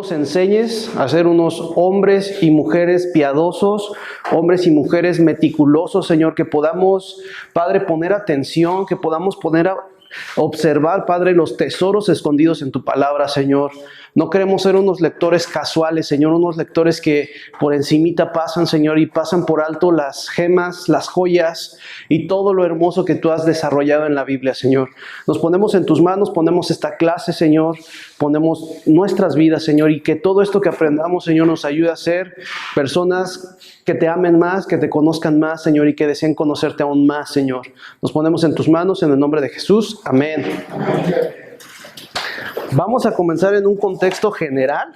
nos enseñes a ser unos hombres y mujeres piadosos, hombres y mujeres meticulosos, Señor, que podamos, Padre, poner atención, que podamos poner a observar, Padre, los tesoros escondidos en tu palabra, Señor. No queremos ser unos lectores casuales, Señor, unos lectores que por encimita pasan, Señor, y pasan por alto las gemas, las joyas y todo lo hermoso que tú has desarrollado en la Biblia, Señor. Nos ponemos en tus manos, ponemos esta clase, Señor, ponemos nuestras vidas, Señor, y que todo esto que aprendamos, Señor, nos ayude a ser personas que te amen más, que te conozcan más, Señor, y que deseen conocerte aún más, Señor. Nos ponemos en tus manos, en el nombre de Jesús. Amén. Vamos a comenzar en un contexto general.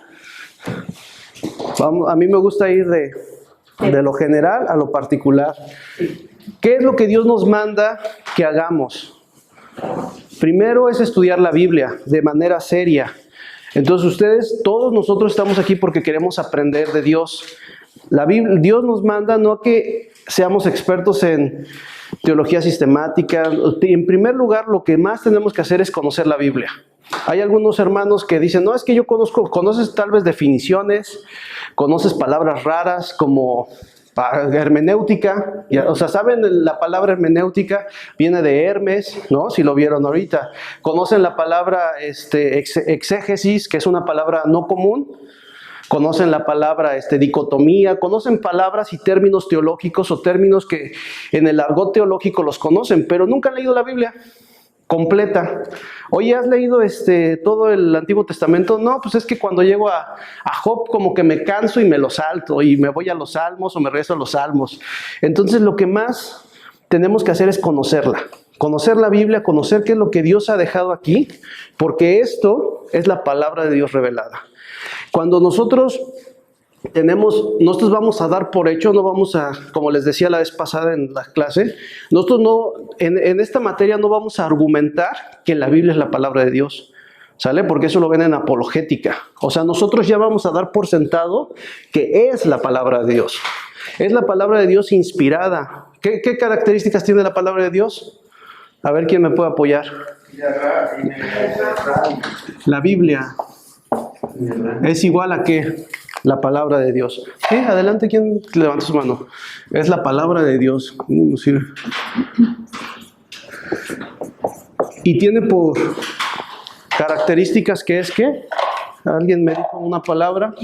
A mí me gusta ir de lo general a lo particular. ¿Qué es lo que Dios nos manda que hagamos? Primero es estudiar la Biblia de manera seria. Entonces ustedes, todos nosotros estamos aquí porque queremos aprender de Dios. Dios nos manda no a que seamos expertos en teología sistemática. En primer lugar, lo que más tenemos que hacer es conocer la Biblia. Hay algunos hermanos que dicen, no, es que yo conoces tal vez definiciones, conoces palabras raras como hermenéutica, o sea, ¿saben? La palabra hermenéutica viene de Hermes, ¿no? Si lo vieron ahorita. Conocen la palabra exégesis, que es una palabra no común. Conocen la palabra dicotomía, conocen palabras y términos teológicos o términos que en el argot teológico los conocen, pero nunca han leído la Biblia completa. Oye, ¿has leído todo el Antiguo Testamento? No, pues es que cuando llego a Job como que me canso y me lo salto y me voy a los Salmos o me regreso a los Salmos. Entonces lo que más tenemos que hacer es conocerla. Conocer la Biblia, conocer qué es lo que Dios ha dejado aquí, porque esto es la palabra de Dios revelada. Cuando nosotros vamos a dar por hecho, no vamos a, como les decía la vez pasada en la clase, nosotros no, en esta materia no vamos a argumentar que la Biblia es la palabra de Dios, ¿sale? Porque eso lo ven en apologética. O sea, nosotros ya vamos a dar por sentado que es la palabra de Dios. Es la palabra de Dios inspirada. ¿Qué características tiene la palabra de Dios? A ver quién me puede apoyar. La Biblia es igual a ¿qué? La palabra de Dios. Sí, adelante, ¿quién levanta su mano? Es la palabra de Dios. Sí. Y tiene por características que es ¿qué? ¿Alguien me dijo una palabra?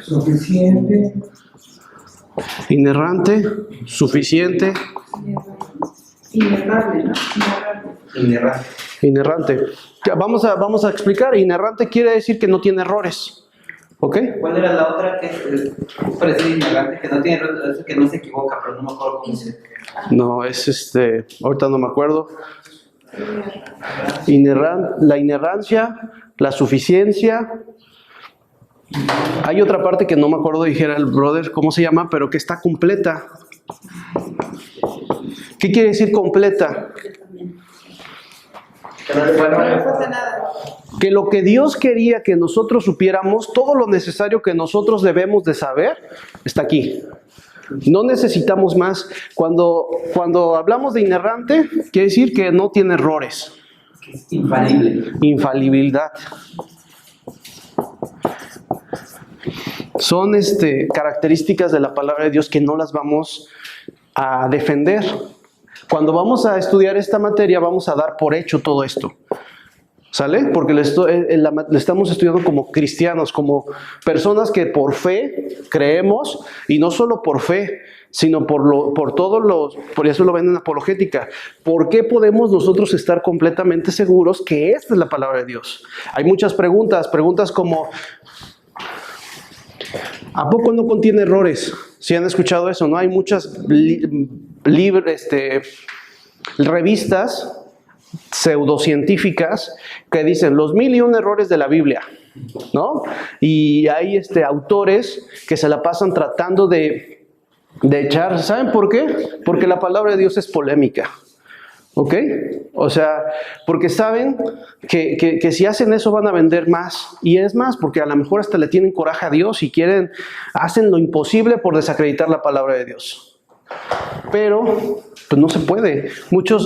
Suficiente. Inerrante, suficiente. Inerrante, ¿no? Inerrante. Vamos a explicar. Inerrante quiere decir que no tiene errores. ¿Ok? ¿Cuál era la otra que es parecida inerrante, que no tiene errores, que no se equivoca, pero no me acuerdo cómo se... No, es ahorita no me acuerdo. La inerrancia, la suficiencia. Hay otra parte que no me acuerdo, dijera el brother, ¿cómo se llama? Pero que está completa. ¿Qué quiere decir completa? Que no le pasa nada. Que lo que Dios quería que nosotros supiéramos, todo lo necesario que nosotros debemos de saber, está aquí. No necesitamos más. Cuando hablamos de inerrante, quiere decir que no tiene errores. Es infalible. Infalibilidad. Son características de la palabra de Dios que no las vamos a defender. Cuando vamos a estudiar esta materia, vamos a dar por hecho todo esto. ¿Sale? Porque le estamos estudiando como cristianos, como personas que por fe creemos, y no solo por fe, sino por eso lo ven en apologética. ¿Por qué podemos nosotros estar completamente seguros que esta es la palabra de Dios? Hay muchas preguntas como, ¿a poco no contiene errores? Si han escuchado eso, ¿no? Hay muchas revistas pseudocientíficas que dicen los 1001 errores de la Biblia, ¿no? Y hay autores que se la pasan tratando de echar, ¿saben por qué? Porque la palabra de Dios es polémica, ¿ok? O sea, porque saben que si hacen eso van a vender más, y es más, porque a lo mejor hasta le tienen coraje a Dios y hacen lo imposible por desacreditar la palabra de Dios. Pero pues no se puede.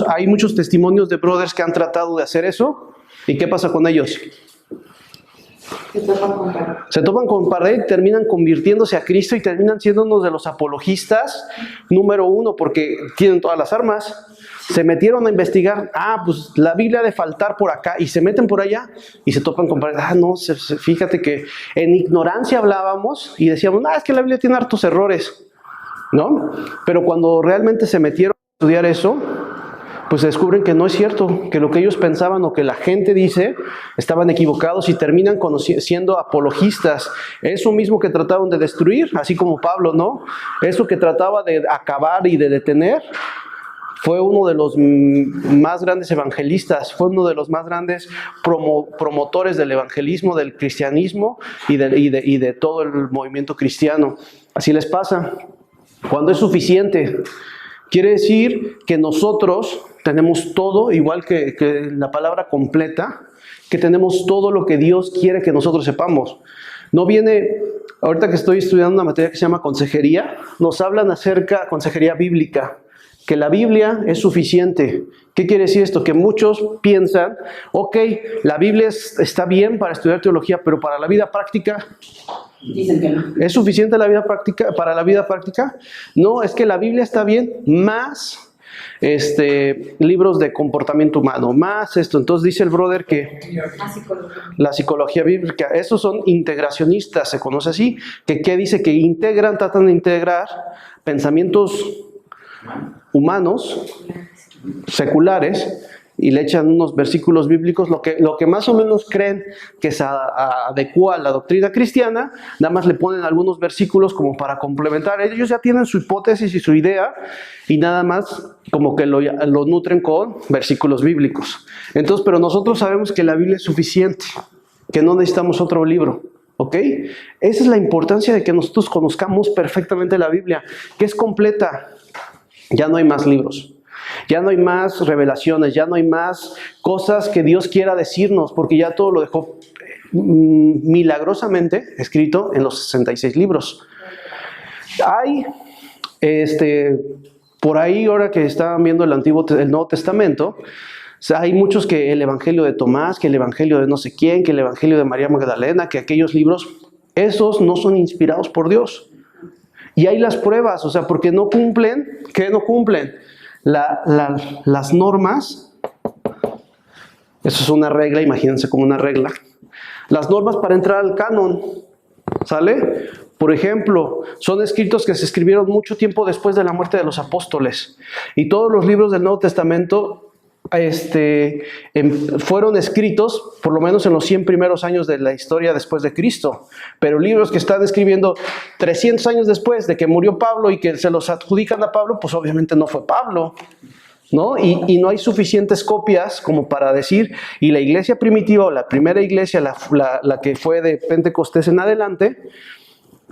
Hay muchos testimonios de brothers que han tratado de hacer eso. ¿Y qué pasa con ellos? Se topan con pared, terminan convirtiéndose a Cristo y terminan siendo uno de los apologistas número uno porque tienen todas las armas. Se metieron a investigar, pues la Biblia ha de faltar por acá, y se meten por allá y se topan con pared. No, fíjate que en ignorancia hablábamos y decíamos, es que la Biblia tiene hartos errores, ¿no? Pero cuando realmente se metieron a estudiar eso, pues se descubren que no es cierto, que lo que ellos pensaban o que la gente dice, estaban equivocados y terminan siendo apologistas. Eso mismo que trataban de destruir, así como Pablo, ¿no? Eso que trataba de acabar y de detener, fue uno de los más grandes evangelistas, fue uno de los más grandes promotores del evangelismo, del cristianismo y de todo el movimiento cristiano. Así les pasa. Cuando es suficiente, quiere decir que nosotros tenemos todo, igual que la palabra completa, que tenemos todo lo que Dios quiere que nosotros sepamos. No viene, ahorita que estoy estudiando una materia que se llama consejería, nos hablan acerca de consejería bíblica, que la Biblia es suficiente. ¿Qué quiere decir esto? Que muchos piensan, la Biblia está bien para estudiar teología, pero para la vida práctica, dicen que no. ¿es suficiente la vida práctica para la vida práctica? No, es que la Biblia está bien, más libros de comportamiento humano, más esto. Entonces dice el brother que la psicología bíblica, esos son integracionistas, se conoce así, que dice que tratan de integrar pensamientos humanos, seculares, y le echan unos versículos bíblicos, lo que más o menos creen que se adecua a la doctrina cristiana, nada más le ponen algunos versículos como para complementar. Ellos ya tienen su hipótesis y su idea, y nada más como que lo nutren con versículos bíblicos. Entonces, pero nosotros sabemos que la Biblia es suficiente, que no necesitamos otro libro. ¿Ok? Esa es la importancia de que nosotros conozcamos perfectamente la Biblia, que es completa. Ya no hay más libros, ya no hay más revelaciones, ya no hay más cosas que Dios quiera decirnos, porque ya todo lo dejó milagrosamente escrito en los 66 libros. Hay, por ahí, ahora que estaban viendo el Nuevo Testamento, hay muchos que el Evangelio de Tomás, que el Evangelio de no sé quién, que el Evangelio de María Magdalena, que aquellos libros, esos no son inspirados por Dios. Y hay las pruebas, o sea, porque no cumplen, ¿qué no cumplen? Las normas. Eso es una regla, imagínense como una regla. Las normas para entrar al canon, ¿sale? Por ejemplo, son escritos que se escribieron mucho tiempo después de la muerte de los apóstoles. Y todos los libros del Nuevo Testamento fueron escritos por lo menos en los 100 primeros años de la historia después de Cristo, pero libros que están escribiendo 300 años después de que murió Pablo y que se los adjudican a Pablo, pues obviamente no fue Pablo, ¿no? Y no hay suficientes copias como para decir, y la iglesia primitiva o la primera iglesia, la que fue de Pentecostés en adelante,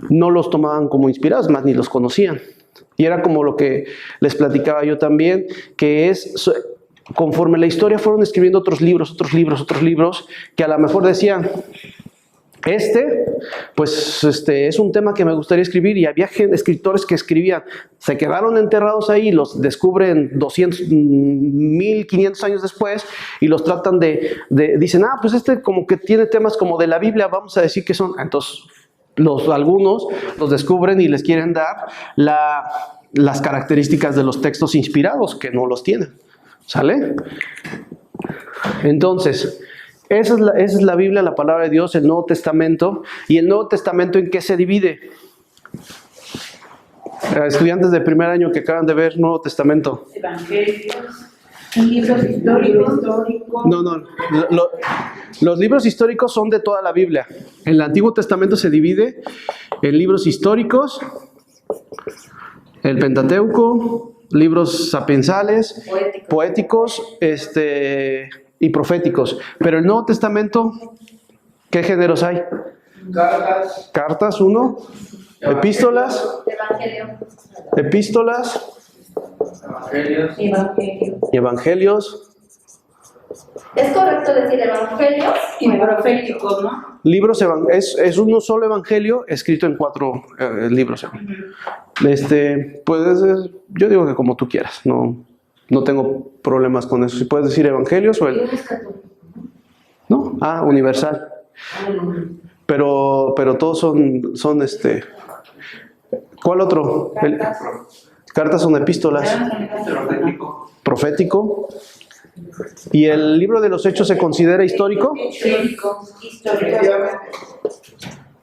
no los tomaban como inspirados, más ni los conocían. Y era como lo que les platicaba yo también, que es conforme la historia fueron escribiendo otros libros, que a lo mejor decían, pues es un tema que me gustaría escribir, y había escritores que escribían, se quedaron enterrados ahí, los descubren 200, 1500 años después, y los tratan dicen, pues como que tiene temas como de la Biblia, vamos a decir que son, entonces algunos los descubren y les quieren dar las características de los textos inspirados, que no los tienen. ¿Sale? Entonces, esa es la Biblia, la palabra de Dios, el Nuevo Testamento. ¿Y el Nuevo Testamento en qué se divide? Estudiantes de primer año que acaban de ver Nuevo Testamento. Evangelios, libros históricos. No. Los libros históricos son de toda la Biblia. El Antiguo Testamento se divide en libros históricos, el Pentateuco, libros sapiensales, poéticos, y proféticos. Pero el Nuevo Testamento, ¿qué géneros hay? Cartas, uno. Epístolas. Evangelios. ¿Es correcto decir evangelios? Y proféticos, ¿no? Libros, es uno solo evangelio escrito en 4 libros. Puedes, yo digo que como tú quieras, no tengo problemas con eso. Si puedes decir evangelios o el... ¿No? Universal. pero todos son ¿cuál otro? Cartas son epístolas. Profético. ¿Y el libro de los Hechos se considera histórico? Histórico.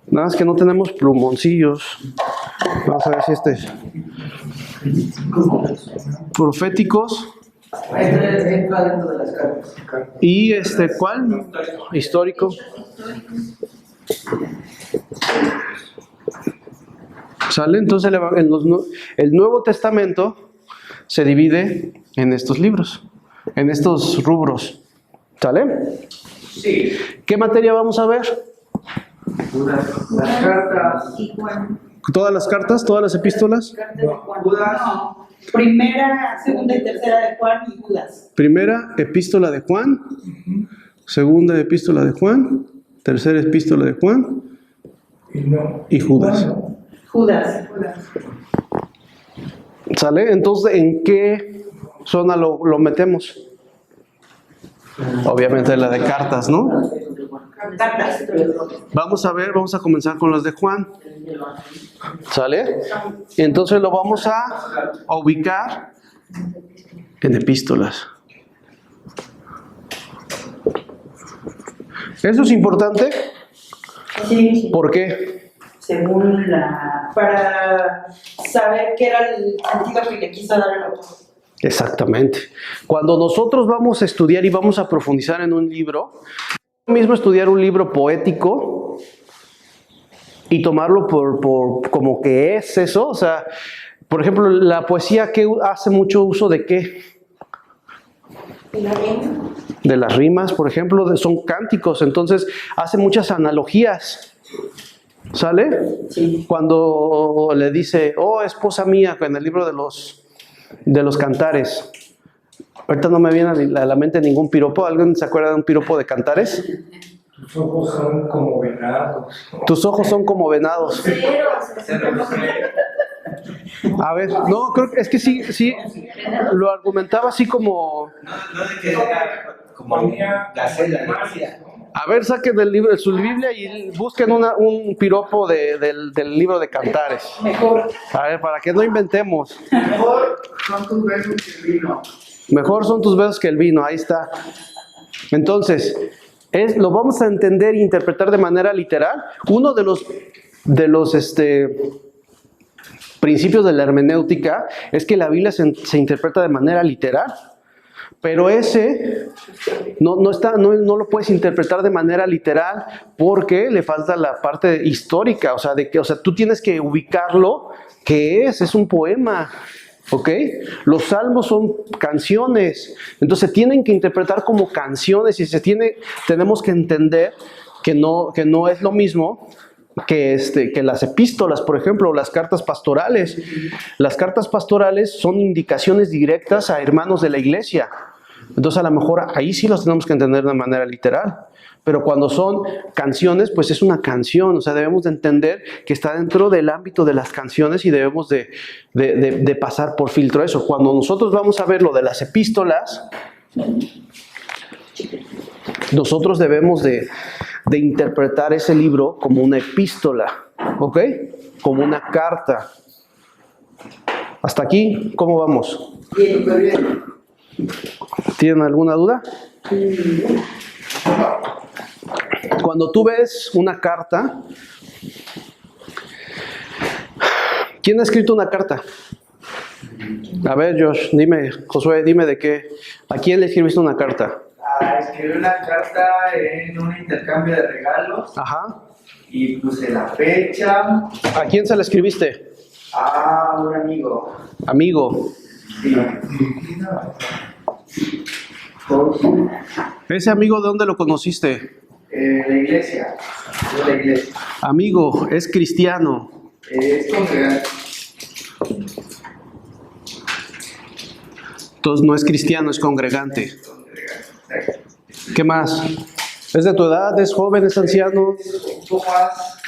Nada más que no tenemos plumoncillos. Vamos a ver si proféticos. Entra dentro de las cartas. ¿Y cuál? Histórico. ¿Sale? Entonces el Nuevo Testamento se divide en estos libros, en estos rubros. ¿Sale? Sí. ¿Qué materia vamos a ver? Las cartas. ¿Y Juan? ¿Todas las cartas? ¿Todas las epístolas? Cartas de Juan. Judas. No. Primera, segunda y tercera de Juan y Judas. Primera epístola de Juan, segunda epístola de Juan, tercera epístola de Juan y Judas. Judas. ¿Sale? Entonces, ¿en qué zona lo metemos? Obviamente la de cartas, ¿no? Cartas. Vamos a comenzar con las de Juan. ¿Sale? Entonces lo vamos a ubicar en epístolas. ¿Eso es importante? Sí. ¿Por qué? Según para saber qué era el sentido que le quiso dar al autor. Exactamente. Cuando nosotros vamos a estudiar y vamos a profundizar en un libro, es lo mismo estudiar un libro poético y tomarlo por como que es eso. O sea, por ejemplo, la poesía que hace mucho uso de ¿qué? De las rimas, por ejemplo, son cánticos, entonces hace muchas analogías. ¿Sale? Sí. Cuando le dice, oh, esposa mía, en el libro de los cantares. Ahorita no me viene a la mente ningún piropo. ¿Alguien se acuerda de un piropo de cantares? Tus ojos son como venados. Tus ojos son como venados. A ver, no, creo que es que sí, lo argumentaba así como... No de que era como gacela, decía. A ver, saquen del libro de su Biblia y busquen un piropo del libro de cantares. Mejor. A ver, para que no inventemos. Mejor son tus besos que el vino. Mejor son tus besos que el vino, ahí está. Entonces, lo vamos a entender e interpretar de manera literal. Uno de los principios de la hermenéutica es que la Biblia se interpreta de manera literal. Pero ese no lo puedes interpretar de manera literal porque le falta la parte histórica, o sea, tú tienes que ubicarlo, que es un poema, ¿ok? Los salmos son canciones, entonces se tienen que interpretar como canciones y tenemos que entender que no es lo mismo que las epístolas, por ejemplo, las cartas pastorales. Las cartas pastorales son indicaciones directas a hermanos de la iglesia. Entonces a lo mejor ahí sí los tenemos que entender de manera literal. Pero cuando son canciones, pues es una canción. O sea, debemos de entender que está dentro del ámbito de las canciones y debemos de pasar por filtro eso. Cuando nosotros vamos a ver lo de las epístolas, nosotros debemos de interpretar ese libro como una epístola, ¿ok? Como una carta. Hasta aquí, ¿cómo vamos? Bien, muy bien. ¿Tienen alguna duda? Cuando tú ves una carta, ¿quién ha escrito una carta? A ver, Josh, Josué, dime de qué. ¿A quién le escribiste una carta? Escribí una carta en un intercambio de regalos. Ajá. Y puse la fecha. ¿A quién se la escribiste? A un amigo. Amigo. Sí. ¿Ese amigo de dónde lo conociste? La iglesia. De la iglesia. Amigo, es cristiano. Es congregante. Entonces no es cristiano, es congregante. Exacto. ¿Qué más? ¿Es de tu edad? ¿Es joven? ¿Es anciano? Un poco más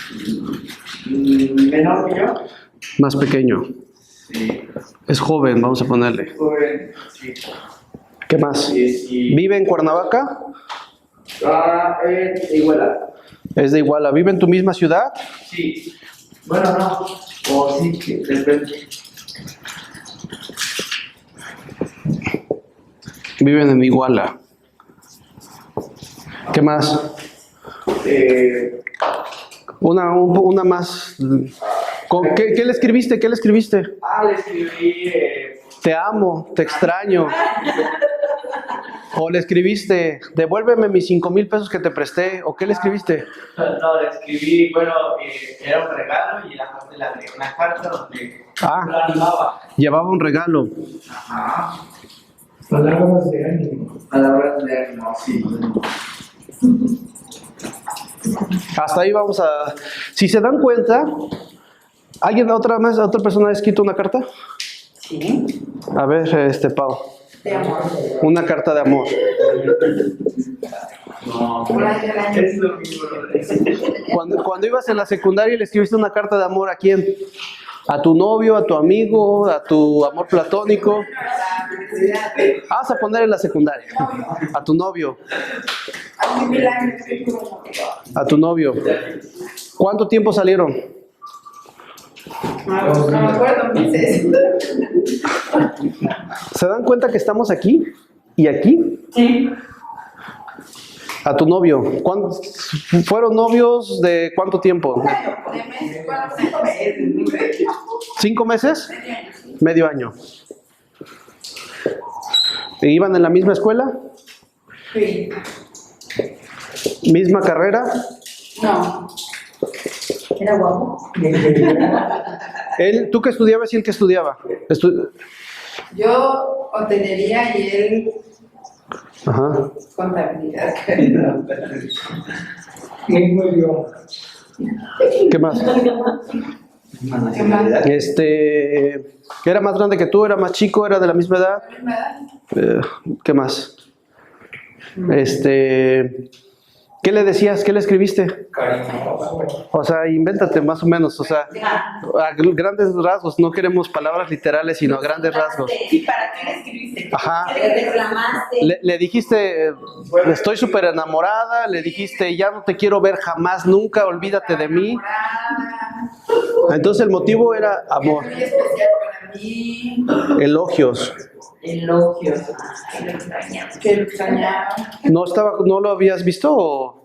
menor que yo. Más pequeño. Sí. Es joven, vamos a ponerle. Joven. Sí. ¿Qué más? Sí. ¿Vive en Cuernavaca? En Iguala. Es de Iguala. ¿Vive en tu misma ciudad? Sí. Bueno, no. O sí, que depende. Viven en Iguala. ¿Qué más? Una más. ¿Qué le escribiste? ¿Qué le escribiste? Le escribí. Te amo, te extraño. O le escribiste, devuélveme mis 5,000 pesos que te presté. ¿O qué le escribiste? No, le escribí, bueno, era un regalo y aparte le agregué una carta donde lo animaba. Llevaba un regalo. Ajá. Palabras de ánimo. Palabras de ánimo, sí. Hasta ahí vamos a... Si se dan cuenta, otra persona ha escrito una carta? Sí. A ver, Pau. De amor. Una carta de amor. No, es lo mismo. Cuando ibas en la secundaria, ¿le escribiste una carta de amor a quién? ¿A tu novio, a tu amigo, a tu amor platónico? Vas a poner en la secundaria. A tu novio. A tu novio. ¿Cuánto tiempo salieron? No me acuerdo, meses. ¿Se dan cuenta que estamos aquí y aquí? Sí. A tu novio. ¿Fueron novios de cuánto tiempo? 5 meses. Medio año. ¿Iban en la misma escuela? Sí. ¿Misma carrera? No. Era guapo. ¿Tú qué estudiabas y él qué estudiaba? Yo hotelería y él Ajá. contabilidad. Mismo idioma. ¿Qué más? ¿Era más grande que tú? ¿Era más chico? ¿Era de la misma edad? ¿Qué más? ¿Qué le decías? ¿Qué le escribiste? O sea, invéntate más o menos, o sea, a grandes rasgos, no queremos palabras literales, sino a grandes rasgos. ¿Y para qué le escribiste? Ajá. ¿Qué le reclamaste? Le dijiste, estoy súper enamorada, le dijiste, ya no te quiero ver jamás, nunca, olvídate de mí. Entonces el motivo era amor, Muy especial para mí. elogios. Elogios. Que lo extrañaba. ¿No lo habías visto?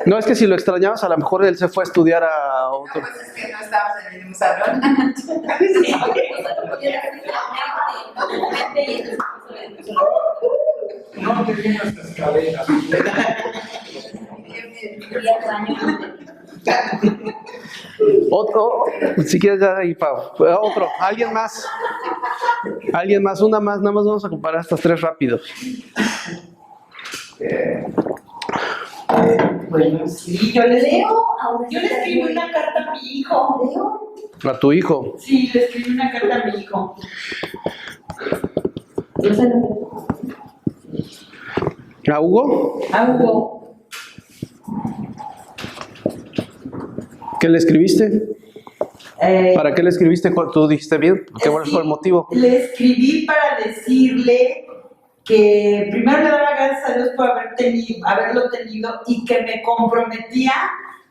No, es que si lo extrañabas, a lo mejor él se fue a estudiar a otro. Pues es que no estábamos en el mismo salón. No te vienen nuestras cadenas. Otro, si quieres ya ahí, Pau. Otro, alguien más, una más, nada más vamos a comparar estas 3 rápidos. Bueno, sí, yo le escribí una carta a mi hijo. A tu hijo. Sí, le escribí una carta a mi hijo. ¿A Hugo? A Hugo. ¿Qué le escribiste? ¿Para qué le escribiste? ¿Tú dijiste bien? ¿Qué fue el motivo? Le escribí para decirle que primero le daba gracias a Dios por haberlo tenido y que me comprometía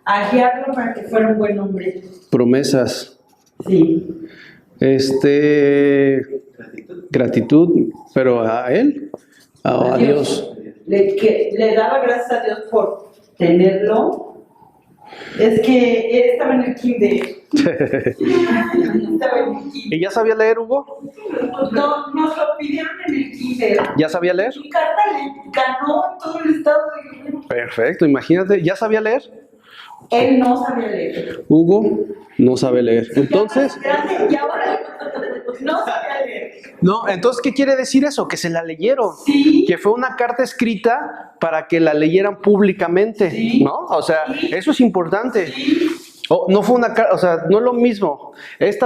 a guiarlo para que fuera un buen hombre. Promesas. Sí. Gratitud, pero a él, a Dios. Le daba gracias a Dios por tenerlo. Es que él estaba en el kinder. Estaba en el kinder. ¿Y ya sabía leer, Hugo? No, nos lo pidieron en el kinder. ¿Ya sabía leer? Mi carta le ganó en todo el estado de Guerrero. Perfecto, imagínate, ¿ya sabía leer? Él no sabía leer. Hugo no sabe leer. Entonces, Grande, y ahora no sabía leer. no, entonces, ¿qué quiere decir eso? Que se la leyeron. Sí. Que fue una carta escrita para que la leyeran públicamente, Sí. ¿no? O sea, Sí. eso es importante. Sí. No fue una carta, o sea, no es lo mismo.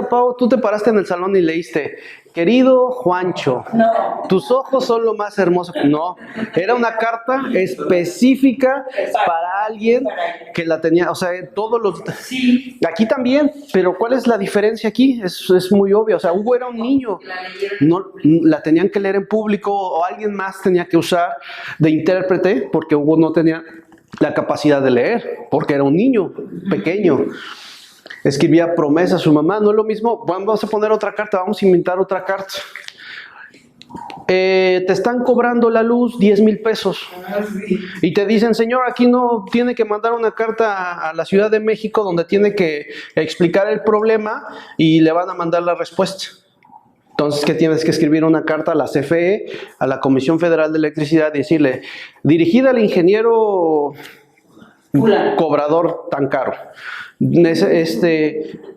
Pau, tú te paraste en el salón y leíste, querido Juancho, No. tus ojos son lo más hermoso. No, era una carta específica para alguien que la tenía, o sea, todos los... Sí. Aquí también, pero ¿cuál es la diferencia aquí? Es muy obvio, o sea, Hugo era un niño, no, la tenían que leer en público o alguien más tenía que usar de intérprete porque Hugo no tenía la capacidad de leer, porque era un niño pequeño. Escribía promesas a su mamá. No es lo mismo, vamos a poner otra carta, vamos a inventar otra carta. Te están cobrando la luz 10,000 pesos. Y te dicen, señor, aquí no tiene que mandar una carta a la Ciudad de México donde tiene que explicar el problema y le van a mandar la respuesta. Entonces, ¿qué tienes que escribir? Una carta a la CFE, a la Comisión Federal de Electricidad, y decirle, dirigida al ingeniero cobrador tan caro.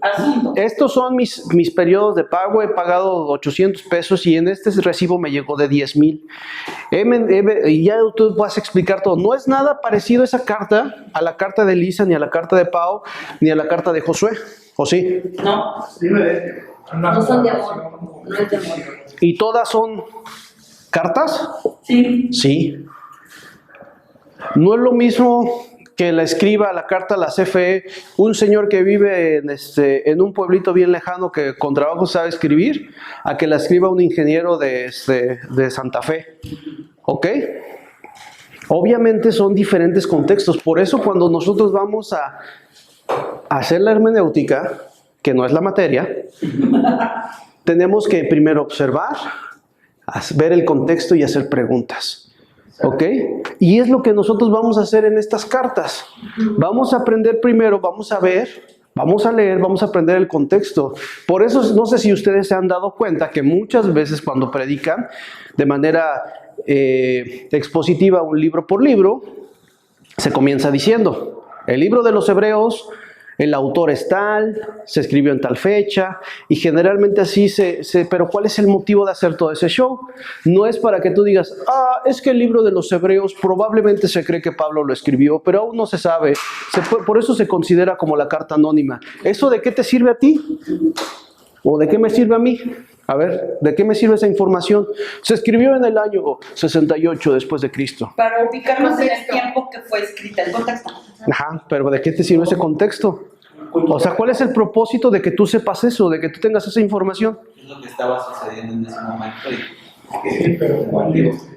Asunto. Estos son mis periodos de pago. He pagado 800 pesos y en este recibo me llegó de 10,000. Y ya tú vas a explicar todo. No es nada parecido esa carta a la carta de Elisa, ni a la carta de Pau, ni a la carta de Josué. ¿O sí? No. No son de amor, no es de amor. ¿Y todas son cartas? Sí. Sí. No es lo mismo que la escriba la carta a la CFE un señor que vive en un pueblito bien lejano que con trabajo sabe escribir, a que la escriba un ingeniero de Santa Fe. ¿Ok? Obviamente son diferentes contextos. Por eso cuando nosotros vamos a hacer la hermenéutica, que no es la materia, tenemos que primero observar, ver el contexto y hacer preguntas. ¿Ok? Y es lo que nosotros vamos a hacer en estas cartas. Vamos a aprender primero, vamos a ver, vamos a leer, vamos a aprender el contexto. Por eso, no sé si ustedes se han dado cuenta que muchas veces cuando predican de manera expositiva un libro por libro, se comienza diciendo, el libro de los Hebreos, el autor es tal, se escribió en tal fecha, y generalmente así pero ¿cuál es el motivo de hacer todo ese show? No es para que tú digas, es que el libro de los Hebreos probablemente se cree que Pablo lo escribió, pero aún no se sabe, por eso se considera como la carta anónima. ¿Eso de qué te sirve a ti? ¿O de qué me sirve a mí? A ver, ¿de qué me sirve esa información? Se escribió en el año 68 después de Cristo. Para ubicarnos en el tiempo que fue escrita, el contexto. Ajá, pero ¿de qué te sirve ese contexto? O sea, ¿cuál es el propósito de que tú sepas eso, de que tú tengas esa información? Es lo que estaba sucediendo en ese momento. Sí, pero ¿cuál es?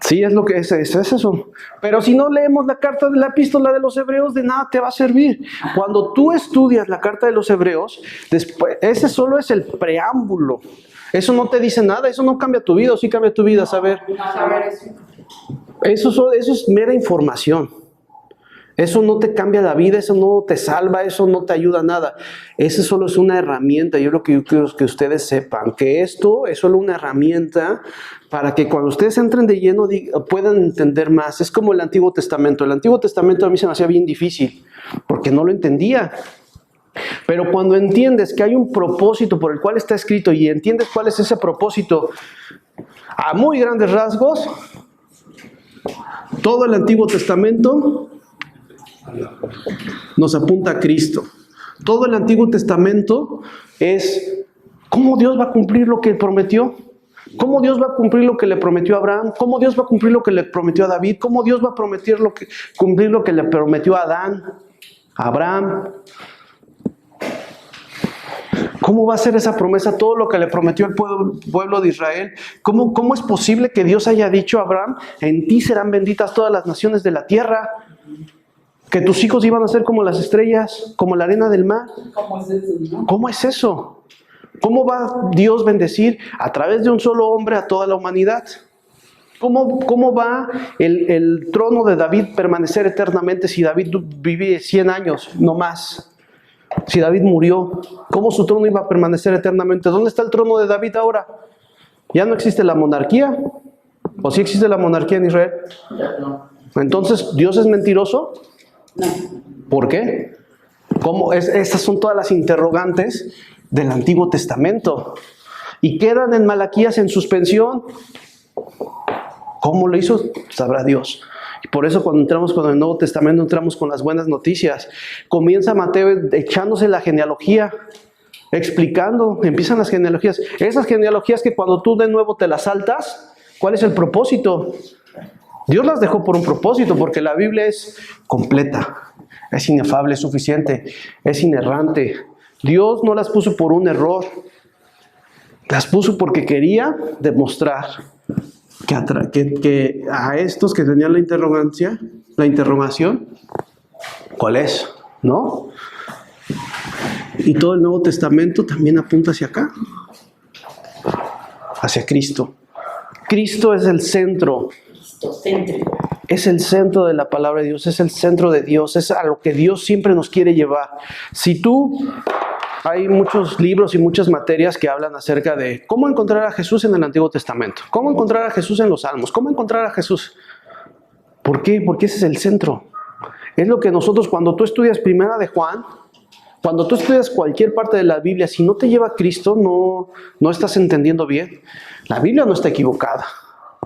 Sí, es lo que es eso. Pero si no leemos la carta de la epístola de los Hebreos, de nada te va a servir. Cuando tú estudias la carta de los Hebreos, después, ese solo es el preámbulo. Eso no te dice nada, eso no cambia tu vida, o sí cambia tu vida, saber. Eso es mera información. Eso no te cambia la vida, eso no te salva, eso no te ayuda a nada. Eso solo es una herramienta. Yo lo que yo quiero es que ustedes sepan que esto es solo una herramienta para que cuando ustedes entren de lleno puedan entender más. Es como el Antiguo Testamento. El Antiguo Testamento a mí se me hacía bien difícil porque no lo entendía. Pero cuando entiendes que hay un propósito por el cual está escrito y entiendes cuál es ese propósito a muy grandes rasgos, todo el Antiguo Testamento nos apunta a Cristo. Todo el Antiguo Testamento es cómo Dios va a cumplir lo que prometió, cómo Dios va a cumplir lo que le prometió a Abraham, cómo Dios va a cumplir lo que le prometió a David, cómo Dios va a cumplir lo que le prometió a Adán, a Abraham. ¿Cómo va a ser esa promesa? Todo lo que le prometió al pueblo de Israel. ¿Cómo es posible que Dios haya dicho a Abraham, en ti serán benditas todas las naciones de la tierra? Que tus hijos iban a ser como las estrellas, como la arena del mar. ¿Cómo es eso, no? ¿Cómo es eso? ¿Cómo va Dios bendecir a través de un solo hombre a toda la humanidad? ¿Cómo va el trono de David permanecer eternamente si David vive 100 años, no más? Si David murió, ¿cómo su trono iba a permanecer eternamente? ¿Dónde está el trono de David ahora? ¿Ya no existe la monarquía? ¿O sí existe la monarquía en Israel? Entonces, ¿Dios es mentiroso? No. ¿Por qué? Estas son todas las interrogantes del Antiguo Testamento. Y quedan en Malaquías en suspensión. ¿Cómo lo hizo? Sabrá Dios. Y por eso cuando entramos con el Nuevo Testamento, entramos con las buenas noticias. Comienza Mateo echándose la genealogía, explicando, empiezan las genealogías. Esas genealogías que cuando tú de nuevo te las saltas, ¿cuál es el propósito? Dios las dejó por un propósito, porque la Biblia es completa, es inefable, es suficiente, es inerrante. Dios no las puso por un error, las puso porque quería demostrar que a estos que tenían la interrogancia la interrogación, ¿cuál es? ¿No? Y todo el Nuevo Testamento también apunta hacia acá, hacia Cristo. Cristo es el centro. Es el centro de la palabra de Dios, es el centro de Dios, es a lo que Dios siempre nos quiere llevar. Hay muchos libros y muchas materias que hablan acerca de cómo encontrar a Jesús en el Antiguo Testamento, cómo encontrar a Jesús en los Salmos, cómo encontrar a Jesús. ¿Por qué? Porque ese es el centro. Es lo que nosotros, cuando tú estudias Primera de Juan, cuando tú estudias cualquier parte de la Biblia, si no te lleva a Cristo, no estás entendiendo bien. La Biblia no está equivocada.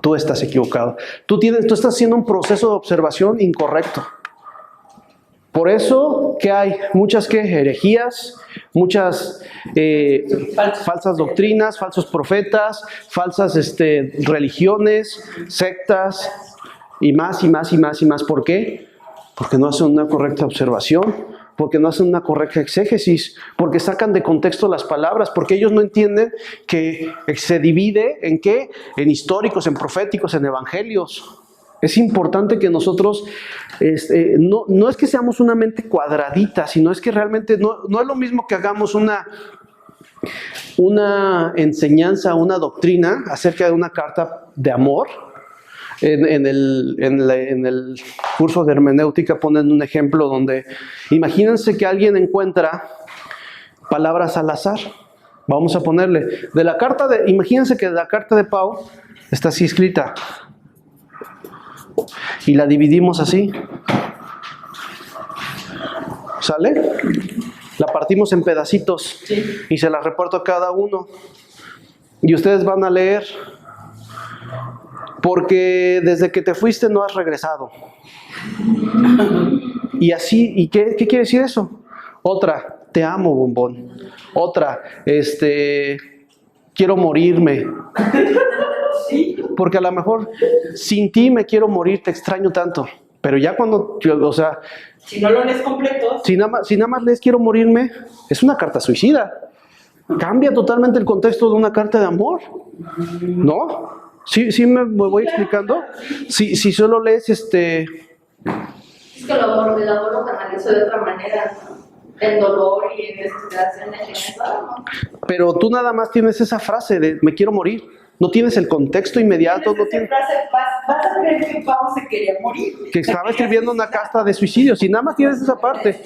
Tú estás equivocado. Tú estás haciendo un proceso de observación incorrecto. Por eso que hay muchas herejías, muchas falsas doctrinas, falsos profetas, falsas religiones, sectas y más y más y más y más. ¿Por qué? Porque no hacen una correcta observación, porque no hacen una correcta exégesis, porque sacan de contexto las palabras, porque ellos no entienden que se divide ¿en qué? En históricos, en proféticos, en evangelios. Es importante que nosotros, no es que seamos una mente cuadradita, sino es que realmente no es lo mismo que hagamos una enseñanza, una doctrina acerca de una carta de amor. En el curso de hermenéutica ponen un ejemplo donde imagínense que alguien encuentra palabras al azar. Vamos a ponerle, imagínense que la carta de Pau está así escrita y la dividimos así. ¿Sale? La partimos en pedacitos y se la reparto a cada uno. Y ustedes van a leer, porque desde que te fuiste no has regresado. Y así, ¿y qué quiere decir eso? Otra, te amo, bombón. Otra, quiero morirme. Porque a lo mejor sin ti me quiero morir, te extraño tanto. Pero ya cuando, si no lo lees completo, si nada más lees quiero morirme, es una carta suicida. Cambia totalmente el contexto de una carta de amor, ¿no? ¿Sí me voy explicando? Si solo lees Es que el amor lo canalizo de otra manera, en dolor y en desesperación, ¿no? Pero tú nada más tienes esa frase de me quiero morir. No tienes el contexto inmediato. No tienes... vas a creer que Pau se quería morir. Que estaba escribiendo una carta de suicidio. Si nada más tienes esa parte.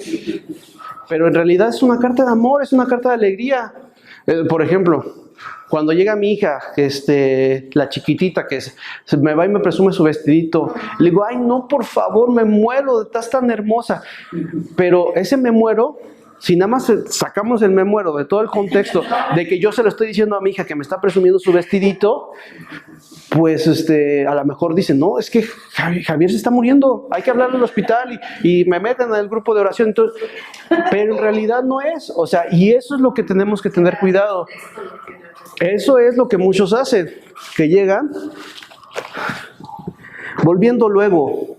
Pero en realidad es una carta de amor, es una carta de alegría. Por ejemplo, cuando llega mi hija, la chiquitita, que se me va y me presume su vestidito, le digo, ay no, por favor, me muero, estás tan hermosa. Pero ese me muero, si nada más sacamos el me muero de todo el contexto de que yo se lo estoy diciendo a mi hija que me está presumiendo su vestidito, pues a lo mejor dicen, no, es que Javier se está muriendo, hay que hablarle al hospital y me meten en el grupo de oración. Entonces, pero en realidad no es, y eso es lo que tenemos que tener cuidado. Eso es lo que muchos hacen, que llegan, volviendo luego.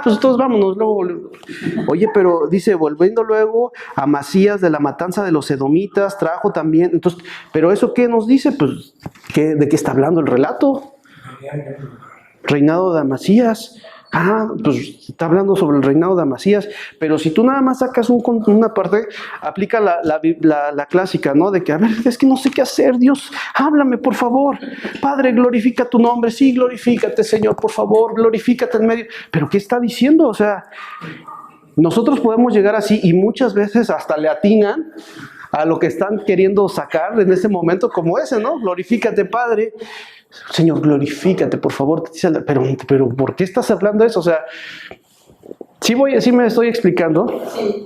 Pues todos vámonos, luego volvemos. Oye, pero dice, volviendo luego a Amasías de la matanza de los edomitas, trajo también. Entonces, ¿pero eso qué nos dice? Pues, ¿de qué está hablando el relato? Reinado de Amasías. Pues está hablando sobre el reinado de Amasías, pero si tú nada más sacas una parte, aplica la clásica, ¿no? De que, a ver, es que no sé qué hacer, Dios, háblame, por favor. Padre, glorifica tu nombre. Sí, glorifícate, Señor, por favor, glorifícate en medio. ¿Pero qué está diciendo? Nosotros podemos llegar así y muchas veces hasta le atinan a lo que están queriendo sacar en ese momento como ese, ¿no? Glorifícate, Padre. Señor, glorifícate, por favor. Pero ¿por qué estás hablando de eso? ¿Sí me estoy explicando? Sí.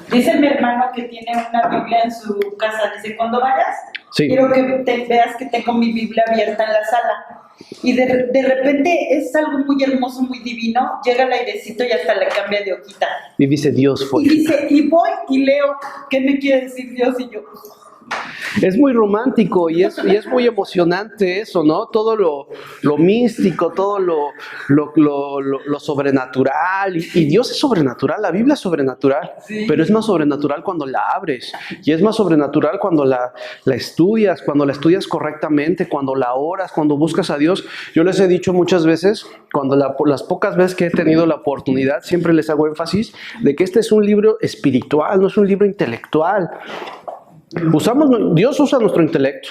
Dice mi hermano que tiene una Biblia en su casa. Dice, cuando vayas, quiero que veas que tengo mi Biblia abierta en la sala. Y de repente es algo muy hermoso, muy divino. Llega el airecito y hasta le cambia de hojita. Y dice, Dios fue. Y dice, y voy y leo, ¿qué me quiere decir Dios? Y yo... Es muy romántico y es muy emocionante eso, ¿no? Todo lo místico, todo lo sobrenatural. Y Dios es sobrenatural, la Biblia es sobrenatural, pero es más sobrenatural cuando la abres. Y es más sobrenatural cuando la estudias, cuando la estudias correctamente, cuando la oras, cuando buscas a Dios. Yo les he dicho muchas veces, las pocas veces que he tenido la oportunidad, siempre les hago énfasis de que este es un libro espiritual, no es un libro intelectual. Dios usa nuestro intelecto,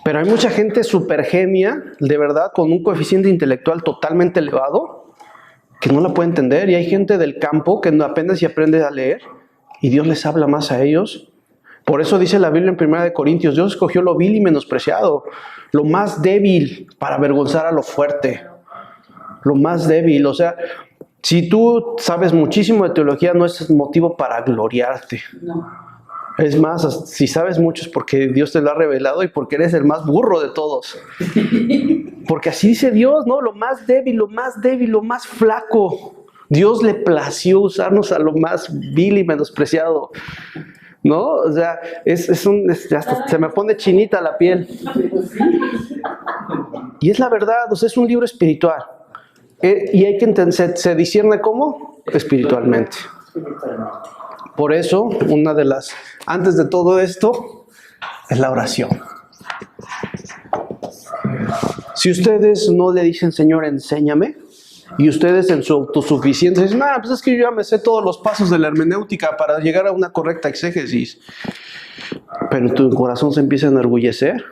pero hay mucha gente súper gemia, de verdad, con un coeficiente intelectual totalmente elevado, que no la puede entender, y hay gente del campo que apenas si aprende a leer, y Dios les habla más a ellos. Por eso dice la Biblia en 1 Corintios, Dios escogió lo vil y menospreciado, lo más débil para avergonzar a lo fuerte, lo más débil. O sea, si tú sabes muchísimo de teología, no es motivo para gloriarte. No. Es más, si sabes mucho es porque Dios te lo ha revelado y porque eres el más burro de todos. Porque así dice Dios, ¿no? Lo más débil, lo más flaco. Dios le plació usarnos a lo más vil y menospreciado, ¿no? O sea, hasta se me pone chinita la piel. Y es la verdad, o sea, es un libro espiritual. Y hay que entender, ¿se discierne cómo? Espiritualmente. Por eso, antes de todo esto, es la oración. Si ustedes no le dicen, Señor, enséñame, y ustedes en su autosuficiencia dicen, pues es que yo ya me sé todos los pasos de la hermenéutica para llegar a una correcta exégesis, pero tu corazón se empieza a enorgullecer,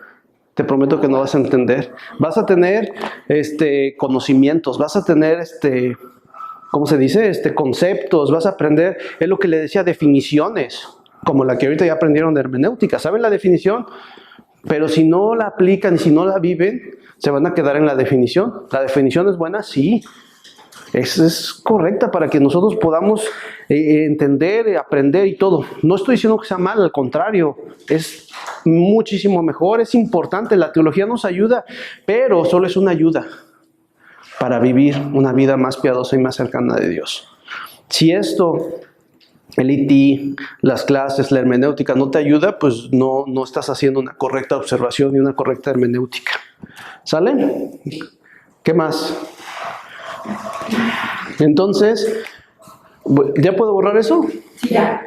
te prometo que no vas a entender. Vas a tener conocimientos, vas a tener ¿cómo se dice? Conceptos, vas a aprender, es lo que le decía, definiciones, como la que ahorita ya aprendieron de hermenéutica. ¿Saben la definición? Pero si no la aplican y si no la viven, se van a quedar en la definición. ¿La definición es buena? Sí. Es correcta para que nosotros podamos entender, aprender y todo. No estoy diciendo que sea mal, al contrario, es muchísimo mejor, es importante. La teología nos ayuda, pero solo es una ayuda para vivir una vida más piadosa y más cercana de Dios. Si esto, el IT, las clases, la hermenéutica no te ayuda, pues no estás haciendo una correcta observación y una correcta hermenéutica. ¿Sale? ¿Qué más? Entonces, ¿ya puedo borrar eso? Sí, ya.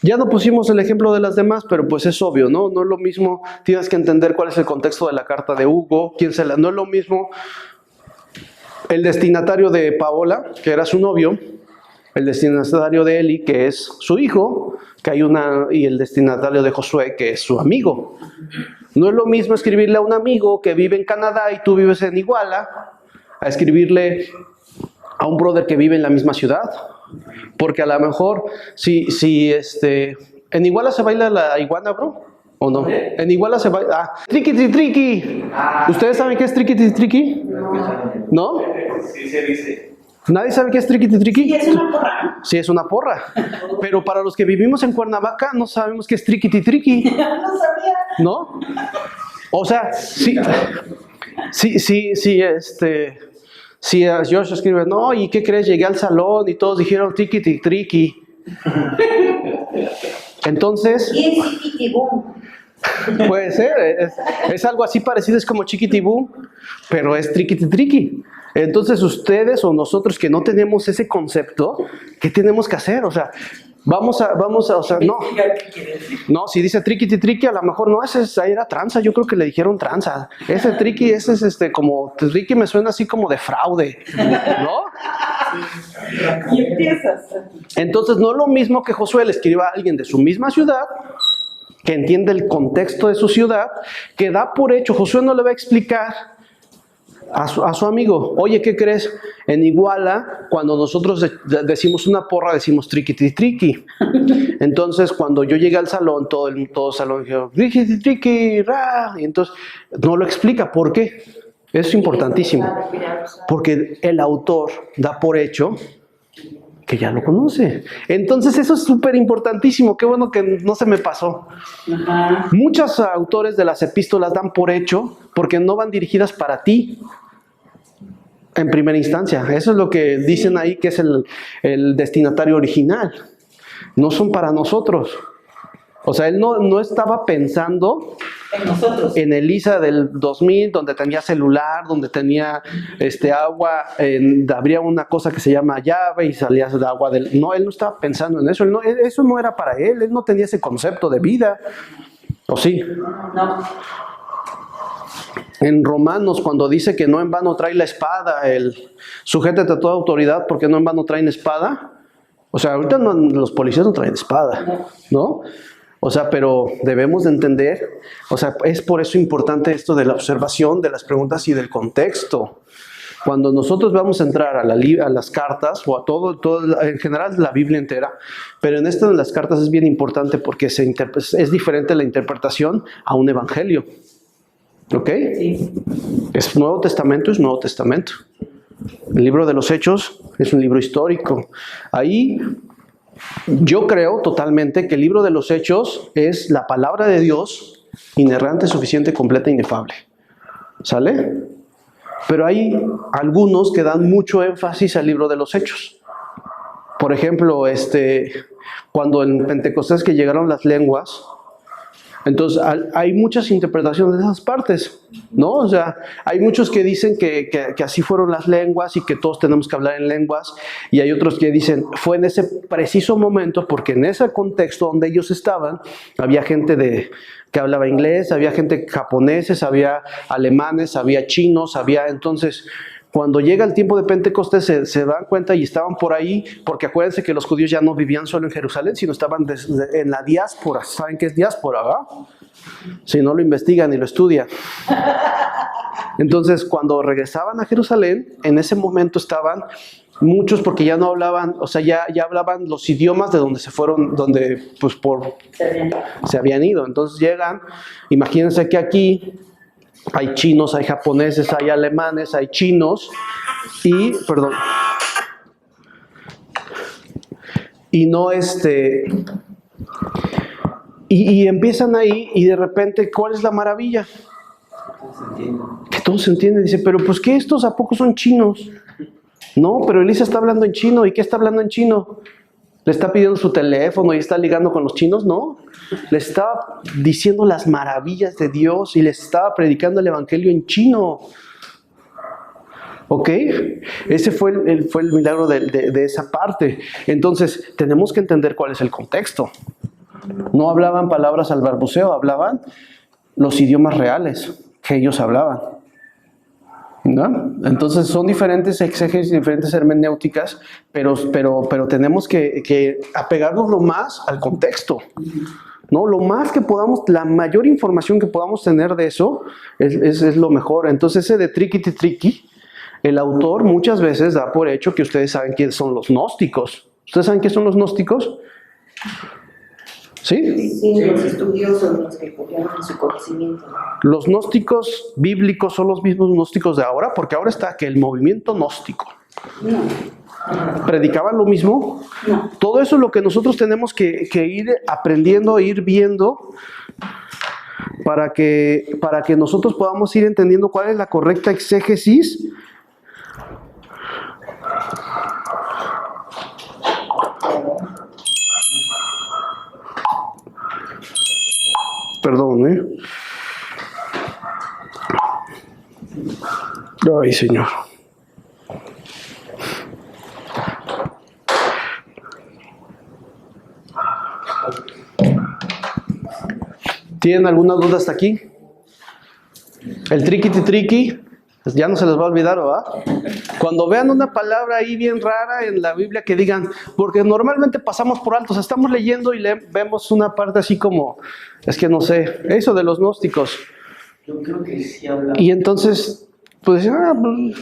Ya no pusimos el ejemplo de las demás, pero pues es obvio, ¿no? No es lo mismo, tienes que entender cuál es el contexto de la carta de Hugo, no es lo mismo el destinatario de Paola, que era su novio, el destinatario de Eli, que es su hijo, y el destinatario de Josué, que es su amigo. No es lo mismo escribirle a un amigo que vive en Canadá y tú vives en Iguala, a escribirle a un brother que vive en la misma ciudad. Porque a lo mejor, ¿en Iguala se baila la iguana, bro? ¿O no? En Iguala se baila... ¡Triqui-tri-triqui! ¿Ustedes saben qué es triqui-tri-triqui? ¿No? Sí se dice. ¿Nadie sabe qué es triqui-tri-triqui? Sí, es una porra. Sí, es una porra. Pero para los que vivimos en Cuernavaca, no sabemos qué es triqui-tri-triqui. No sabía. ¿No? O sea, si Josh escribe, no, ¿y qué crees? Llegué al salón y todos dijeron triqui-tri-triqui. Entonces... Y es chiquitibum. Puede ser, es algo así parecido, es como chiquitibú, pero es triqui-tri-triqui. Entonces ustedes o nosotros que no tenemos ese concepto, ¿qué tenemos que hacer? O sea, vamos a, o sea, no, si dice triqui-tri-triqui, a lo mejor no, ahí era tranza, yo creo que le dijeron tranza. Ese triqui, ese es como, triqui me suena así como de fraude, ¿no? Y empiezas. Entonces no es lo mismo que Josué le escriba a alguien de su misma ciudad, que entiende el contexto de su ciudad, que da por hecho, Josué no le va a explicar a su amigo, oye, ¿qué crees? En Iguala, cuando nosotros decimos una porra, decimos triqui-tri-triqui. Entonces, cuando yo llegué al salón, todo el salón dijo, triqui-tri-triqui, ra. Y entonces, no lo explica. ¿Por qué? Eso es importantísimo. Porque el autor da por hecho que ya lo conoce. Entonces eso es súper importantísimo. Qué bueno que no se me pasó. Ajá. Muchos autores de las epístolas dan por hecho porque no van dirigidas para ti en primera instancia. Eso es lo que dicen ahí que es el destinatario original. No son para nosotros. O sea, él no estaba pensando en nosotros. En Elisa del 2000, donde tenía celular, donde tenía agua, habría una cosa que se llama llave y salías de agua del... No, él no estaba pensando en eso, eso no era para él no tenía ese concepto de vida. ¿O sí? No. En Romanos, cuando dice que no en vano trae la espada, sujétate a toda autoridad porque no en vano traen espada. O sea, ahorita los policías no traen espada, ¿no? O sea, pero debemos de entender, o sea, es por eso importante esto de la observación, de las preguntas y del contexto. Cuando nosotros vamos a entrar a las cartas, o a todo, en general la Biblia entera, pero en esto de las cartas es bien importante porque es diferente la interpretación a un evangelio. ¿Ok? Sí. Es Nuevo Testamento, es Nuevo Testamento. El libro de los Hechos es un libro histórico. Ahí yo creo totalmente que el libro de los Hechos es la palabra de Dios, inerrante, suficiente, completa, inefable. ¿Sale? Pero hay algunos que dan mucho énfasis al libro de los Hechos. Por ejemplo, cuando en Pentecostés que llegaron las lenguas, entonces hay muchas interpretaciones de esas partes, ¿no? O sea, hay muchos que dicen que así fueron las lenguas y que todos tenemos que hablar en lenguas, y hay otros que dicen fue en ese preciso momento porque en ese contexto donde ellos estaban había gente que hablaba inglés, había gente japoneses, había alemanes, había chinos, entonces cuando llega el tiempo de Pentecostés se dan cuenta y estaban por ahí, porque acuérdense que los judíos ya no vivían solo en Jerusalén, sino estaban en la diáspora. ¿Saben qué es diáspora, verdad? Si no lo investigan y lo estudian. Entonces, cuando regresaban a Jerusalén, en ese momento estaban muchos porque ya no hablaban, o sea, ya hablaban los idiomas de donde se fueron, se habían ido. Entonces llegan, imagínense que aquí hay chinos, hay japoneses, hay alemanes, hay chinos y empiezan ahí y de repente, ¿cuál es la maravilla? Que todos se entienden. Dice, pero pues ¿qué estos a poco son chinos? No, pero Elisa está hablando en chino. ¿Y qué está hablando en chino? ¿Le está pidiendo su teléfono y está ligando con los chinos? No. Les estaba diciendo las maravillas de Dios y les estaba predicando el evangelio en chino. ¿Ok? Ese fue el milagro de esa parte. Entonces, tenemos que entender cuál es el contexto. No hablaban palabras al balbuceo, hablaban los idiomas reales que ellos hablaban. ¿No? Entonces son diferentes exégesis, diferentes hermenéuticas, pero tenemos que apegarnos lo más al contexto, ¿no? Lo más que podamos, la mayor información que podamos tener de eso es lo mejor. Entonces ese de tricky, el autor muchas veces da por hecho que ustedes saben quiénes son los gnósticos. ¿Ustedes saben qué son los gnósticos? ¿Sí? Sí, los estudiosos, los que copiaron su conocimiento. Los gnósticos bíblicos son los mismos gnósticos de ahora, porque ahora está que el movimiento gnóstico. No. ¿Predicaban lo mismo? No. Todo eso es lo que nosotros tenemos que ir aprendiendo, ir viendo, para que nosotros podamos ir entendiendo cuál es la correcta exégesis. Perdón, Ay, Señor. ¿Tienen alguna duda hasta aquí? El tricky, ya no se les va a olvidar, ¿verdad? Cuando vean una palabra ahí bien rara en la Biblia que digan, porque normalmente pasamos por alto, o sea, estamos leyendo y vemos una parte así como, es que no sé, eso de los gnósticos. Yo creo que sí habla. Y entonces, pues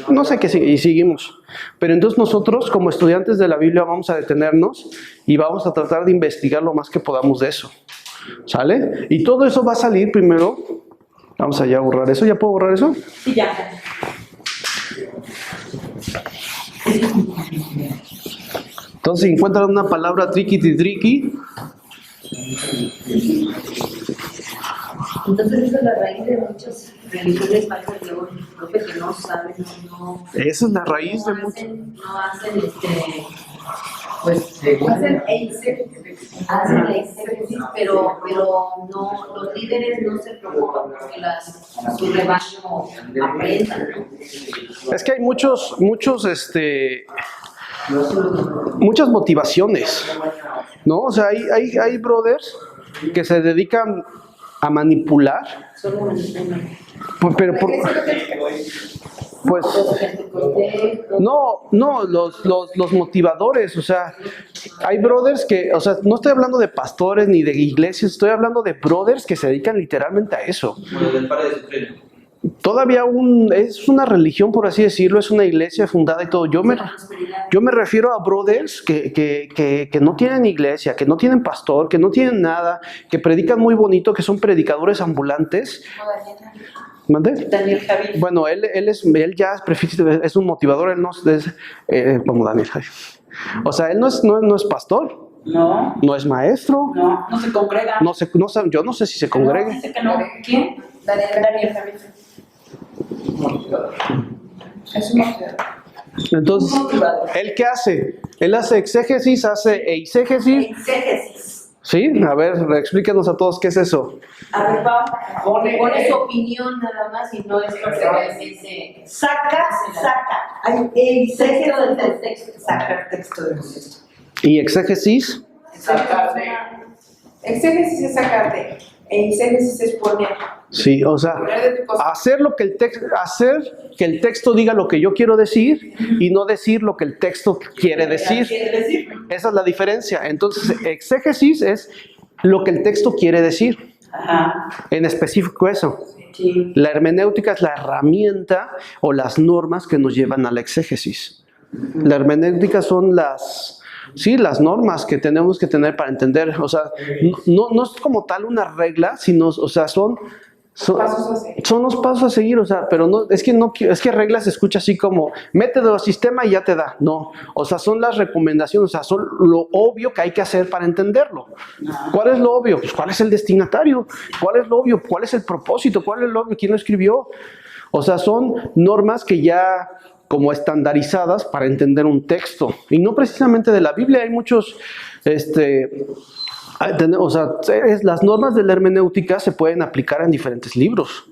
no sé qué sigue, y seguimos. Pero entonces nosotros, como estudiantes de la Biblia, vamos a detenernos y vamos a tratar de investigar lo más que podamos de eso. ¿Sale? Y todo eso va a salir primero. Vamos allá a borrar eso. ¿Ya puedo borrar eso? Sí, ya. Entonces, si encuentran una palabra tricky. Entonces esa es la raíz de muchas religiones falsas de hoy, profe, que no saben, no. Esa es la raíz de no hacen Pues hacen exégesis, pero no, los líderes no se preocupan porque su rebaño aprendan, ¿no? Es que hay muchas motivaciones, ¿no? O sea, hay brothers que se dedican a manipular, pero pues no, los motivadores, o sea, hay brothers que, o sea, no estoy hablando de pastores ni de iglesias, estoy hablando de brothers que se dedican literalmente a eso. Todavía es una religión, por así decirlo, es una iglesia fundada y todo. Yo me refiero a brothers que no tienen iglesia, que no tienen pastor, que no tienen nada, que predican muy bonito, que son predicadores ambulantes. ¿Mande? Daniel Javi. Bueno, él ya es un motivador, él no es como Daniel Javi. O sea, él no es pastor. No. No es maestro. No se congrega. Yo no sé si se congrega. No, dice que no. ¿Quién? Daniel Javi. Es un motivador. Entonces, ¿él qué hace? Él hace exégesis, hace eisegesis. Exégesis. Sí, a ver, explíquenos a todos qué es eso. A ver, Pone su opinión nada más y no es lo que realmente saca. Hay exégesis del texto. Saca el texto del texto. ¿Y exégesis? Exégesis es sacarte, eisegesis es poner. Sí, o sea, hacer que el texto diga lo que yo quiero decir y no decir lo que el texto quiere decir. Esa es la diferencia. Entonces, exégesis es lo que el texto quiere decir. Ajá. En específico eso. Sí. La hermenéutica es la herramienta o las normas que nos llevan a la exégesis. La hermenéutica son las normas que tenemos que tener para entender. O sea, no es como tal una regla, sino, o sea, son los pasos a seguir, o sea, pero es que reglas se escucha así como mételo al sistema y ya te da. No, o sea, son las recomendaciones, o sea, son lo obvio que hay que hacer para entenderlo. ¿Cuál es lo obvio? Pues ¿cuál es el destinatario? ¿Cuál es lo obvio? ¿Cuál es el propósito? ¿Cuál es lo obvio? ¿Quién lo escribió? O sea, son normas que ya como estandarizadas para entender un texto. Y no precisamente de la Biblia, hay muchos, o sea, las normas de la hermenéutica se pueden aplicar en diferentes libros.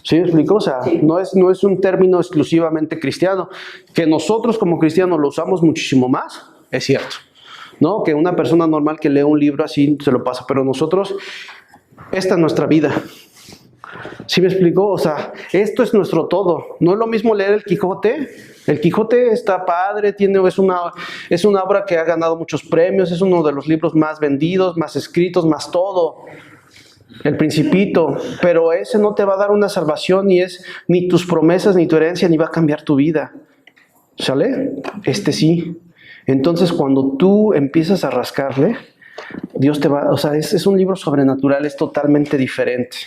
¿Sí me explico? O sea, no es un término exclusivamente cristiano. Que nosotros como cristianos lo usamos muchísimo más, es cierto. ¿No? Que una persona normal que lee un libro así se lo pasa, pero nosotros, esta es nuestra vida. ¿Sí me explico? O sea, esto es nuestro todo. No es lo mismo leer el Quijote. El Quijote está padre, es una obra que ha ganado muchos premios, es uno de los libros más vendidos, más escritos, más todo. El Principito. Pero ese no te va a dar una salvación, ni tus promesas, ni tu herencia, ni va a cambiar tu vida. ¿Sale? Sí. Entonces, cuando tú empiezas a rascarle, Dios te va... O sea, es un libro sobrenatural, es totalmente diferente.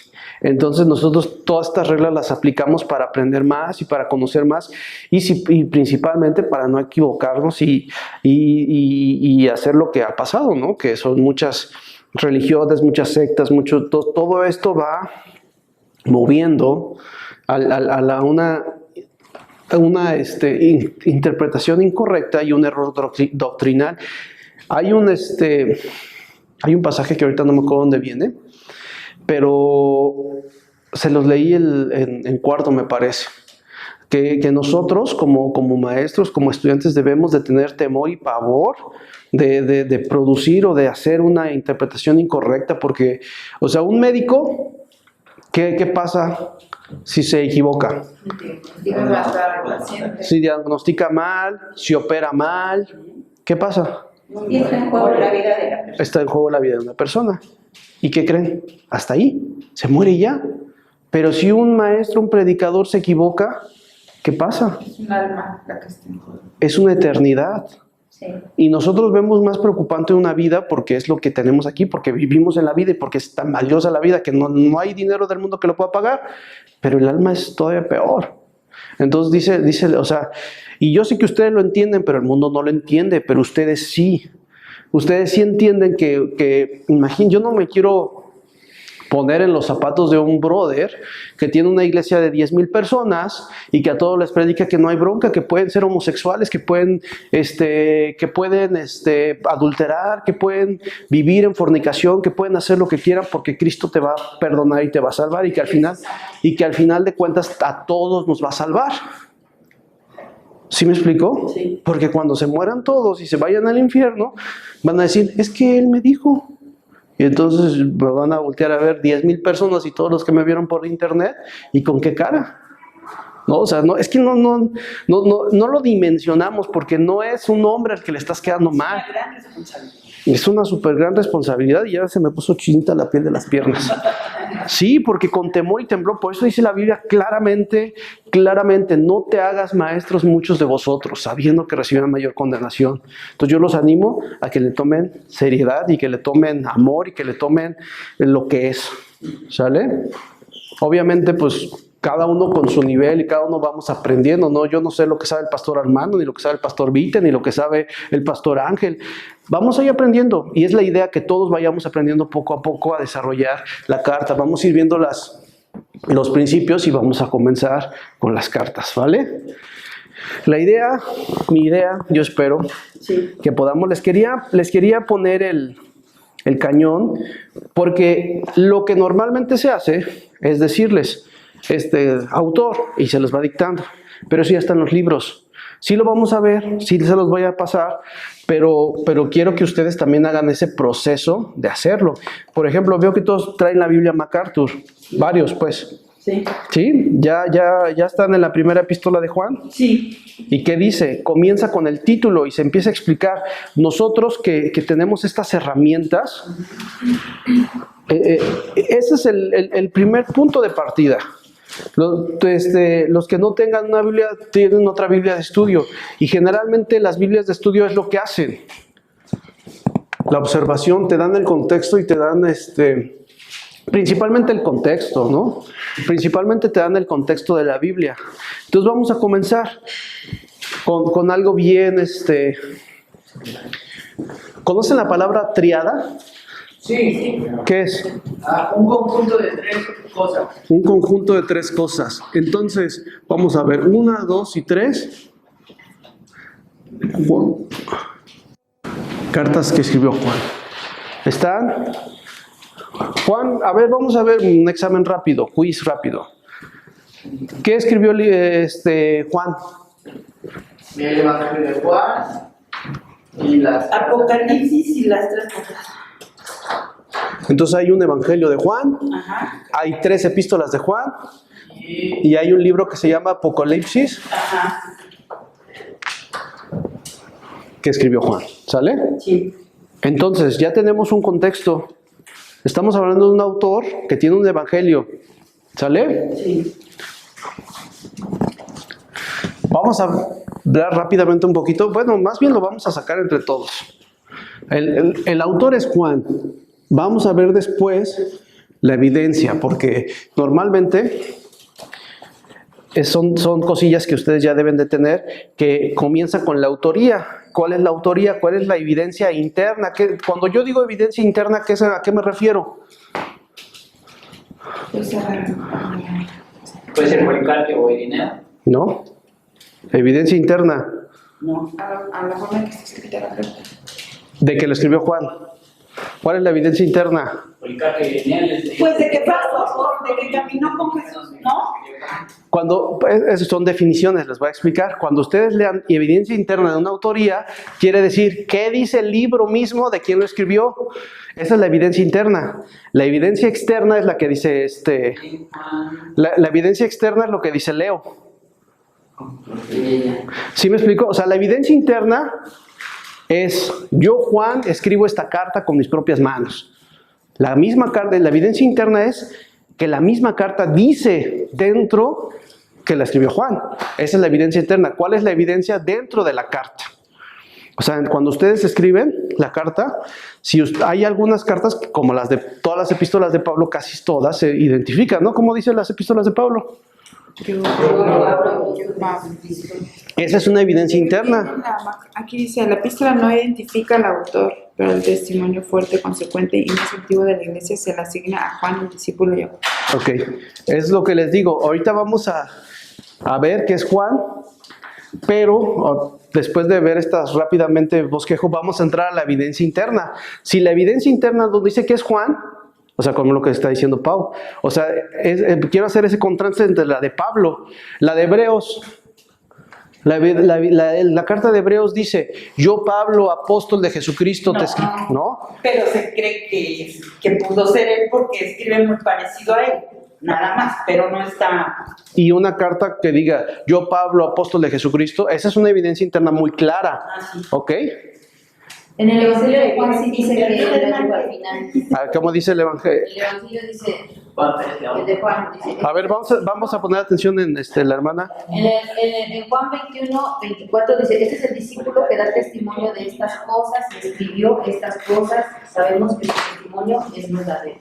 Entonces nosotros todas estas reglas las aplicamos para aprender más y para conocer más y principalmente para no equivocarnos y hacer lo que ha pasado, ¿no? Que son muchas religiones, muchas sectas, todo esto va moviendo a una interpretación incorrecta y un error doctrinal. Hay un pasaje que ahorita no me acuerdo dónde viene, pero se los leí en cuarto, me parece, que nosotros como maestros, como estudiantes, debemos de tener temor y pavor de producir o de hacer una interpretación incorrecta, porque, o sea, un médico, ¿qué pasa si se equivoca? Si diagnostica mal, si opera mal, ¿qué pasa? Está en juego la vida de la persona. Está en juego la vida de una persona. ¿Y qué creen? Hasta ahí, se muere ya. Pero si un maestro, un predicador se equivoca, ¿qué pasa? Es un alma la que está en juego. Es una eternidad. Sí. Y nosotros vemos más preocupante una vida porque es lo que tenemos aquí, porque vivimos en la vida y porque es tan valiosa la vida que no hay dinero del mundo que lo pueda pagar, pero el alma es todavía peor. Entonces dice, o sea, y yo sé que ustedes lo entienden, pero el mundo no lo entiende, pero ustedes sí. Ustedes sí entienden que imagínense, yo no me quiero poner en los zapatos de un brother que tiene una iglesia de 10,000 personas y que a todos les predica que no hay bronca, que pueden ser homosexuales, que pueden adulterar, que pueden vivir en fornicación, que pueden hacer lo que quieran porque Cristo te va a perdonar y te va a salvar y que al final de cuentas a todos nos va a salvar. ¿Sí me explico? Sí. Porque cuando se mueran todos y se vayan al infierno, van a decir, es que Él me dijo. Y entonces me van a voltear a ver 10,000 personas y todos los que me vieron por internet, ¿y con qué cara? No, o sea, no, es que no lo dimensionamos porque no es un hombre al que le estás quedando mal. Es una gran responsabilidad. Es una súper gran responsabilidad y ya se me puso chinita la piel de las piernas. Sí, porque con temor y temblor, por eso dice la Biblia claramente, no te hagas maestros muchos de vosotros, sabiendo que recibirán mayor condenación. Entonces yo los animo a que le tomen seriedad y que le tomen amor y que le tomen lo que es, ¿sale? Obviamente, pues cada uno con su nivel y cada uno vamos aprendiendo, ¿no? Yo no sé lo que sabe el pastor Armando, ni lo que sabe el pastor Vite, ni lo que sabe el pastor Ángel. Vamos a ir aprendiendo y es la idea que todos vayamos aprendiendo poco a poco a desarrollar la carta. Vamos a ir viendo los principios y vamos a comenzar con las cartas, ¿vale? Mi idea, yo espero que podamos, les quería poner el cañón porque lo que normalmente se hace es decirles, autor, y se los va dictando, pero eso ya está en los libros. Sí lo vamos a ver, sí se los voy a pasar, pero quiero que ustedes también hagan ese proceso de hacerlo. Por ejemplo, veo que todos traen la Biblia MacArthur, varios pues. Sí. ¿Sí? ¿Ya están en la primera epístola de Juan? Sí. ¿Y qué dice? Comienza con el título y se empieza a explicar. Nosotros que tenemos estas herramientas, ese es el primer punto de partida. Los que no tengan una Biblia tienen otra Biblia de estudio y generalmente las Biblias de estudio es lo que hacen. La observación, te dan el contexto y te dan principalmente el contexto, ¿no? Principalmente te dan el contexto de la Biblia. Entonces vamos a comenzar con algo bien, ¿conocen la palabra triada? Sí. ¿Qué es? Un conjunto de 3 cosas. Un conjunto de 3 cosas. Entonces, vamos a ver, 1, 2 y 3. Cartas que escribió Juan. ¿Están? Juan, a ver, vamos a ver un examen rápido, quiz rápido. ¿Qué escribió Juan? El Evangelio de Juan y las Apocalipsis y las 3 cosas. Entonces hay un Evangelio de Juan, Ajá. hay 3 epístolas de Juan y hay un libro que se llama Apocalipsis. Ajá. Que escribió Juan, ¿sale? Sí. Entonces ya tenemos un contexto. Estamos hablando de un autor que tiene un evangelio, ¿sale? Sí. Vamos a hablar rápidamente un poquito, bueno, más bien lo vamos a sacar entre todos. El autor es Juan. Vamos a ver después la evidencia, porque normalmente son cosillas que ustedes ya deben de tener, que comienza con la autoría. ¿Cuál es la autoría? ¿Cuál es la evidencia interna? Cuando yo digo evidencia interna, ¿a qué me refiero? Puede ser Policarpio o Irineo. ¿No? Evidencia interna. No. A la forma en que está escrita la carta. De que lo escribió Juan. ¿Cuál es la evidencia interna? Policarpio y Irineo. Pues de que pasó, de que caminó con Jesús, ¿no? Cuando, esas son definiciones, les voy a explicar. Cuando ustedes lean evidencia interna de una autoría, quiere decir, ¿qué dice el libro mismo de quién lo escribió? Esa es la evidencia interna. La evidencia externa es la que dice la evidencia externa es lo que dice Leo. ¿Sí me explico? O sea, la evidencia interna es, yo Juan escribo esta carta con mis propias manos. La misma carta, la evidencia interna es que la misma carta dice dentro que la escribió Juan. Esa es la evidencia interna. ¿Cuál es la evidencia dentro de la carta? O sea, cuando ustedes escriben la carta, si hay algunas cartas, como las de todas las epístolas de Pablo, casi todas se identifican, ¿no? ¿Cómo dicen las epístolas de Pablo? Esa es una evidencia interna. Aquí dice, la epístola no identifica al autor, pero el testimonio fuerte, consecuente y más antiguo de la iglesia se le asigna a Juan, el discípulo de Jacob. Ok, es lo que les digo. Ahorita vamos a ver qué es Juan, pero después de ver estas rápidamente bosquejo, vamos a entrar a la evidencia interna. Si la evidencia interna nos dice que es Juan, o sea, como lo que está diciendo Pau, o sea, quiero hacer ese contraste entre la de Pablo, la de Hebreos. La carta de Hebreos dice, yo Pablo, apóstol de Jesucristo, te escribo, ¿no? Pero se cree que pudo ser él porque escribe muy parecido a él, nada más, pero no está... Y una carta que diga, yo Pablo, apóstol de Jesucristo, esa es una evidencia interna muy clara, sí. ¿ok? En el Evangelio de Juan sí dice que él llegó al final. ¿Cómo dice el Evangelio? El Evangelio dice, el de Juan dice. A ver, vamos a poner atención en la hermana. En Juan 21, 24 dice, este es el discípulo que da testimonio de estas cosas, escribió estas cosas, sabemos que su testimonio es verdadero.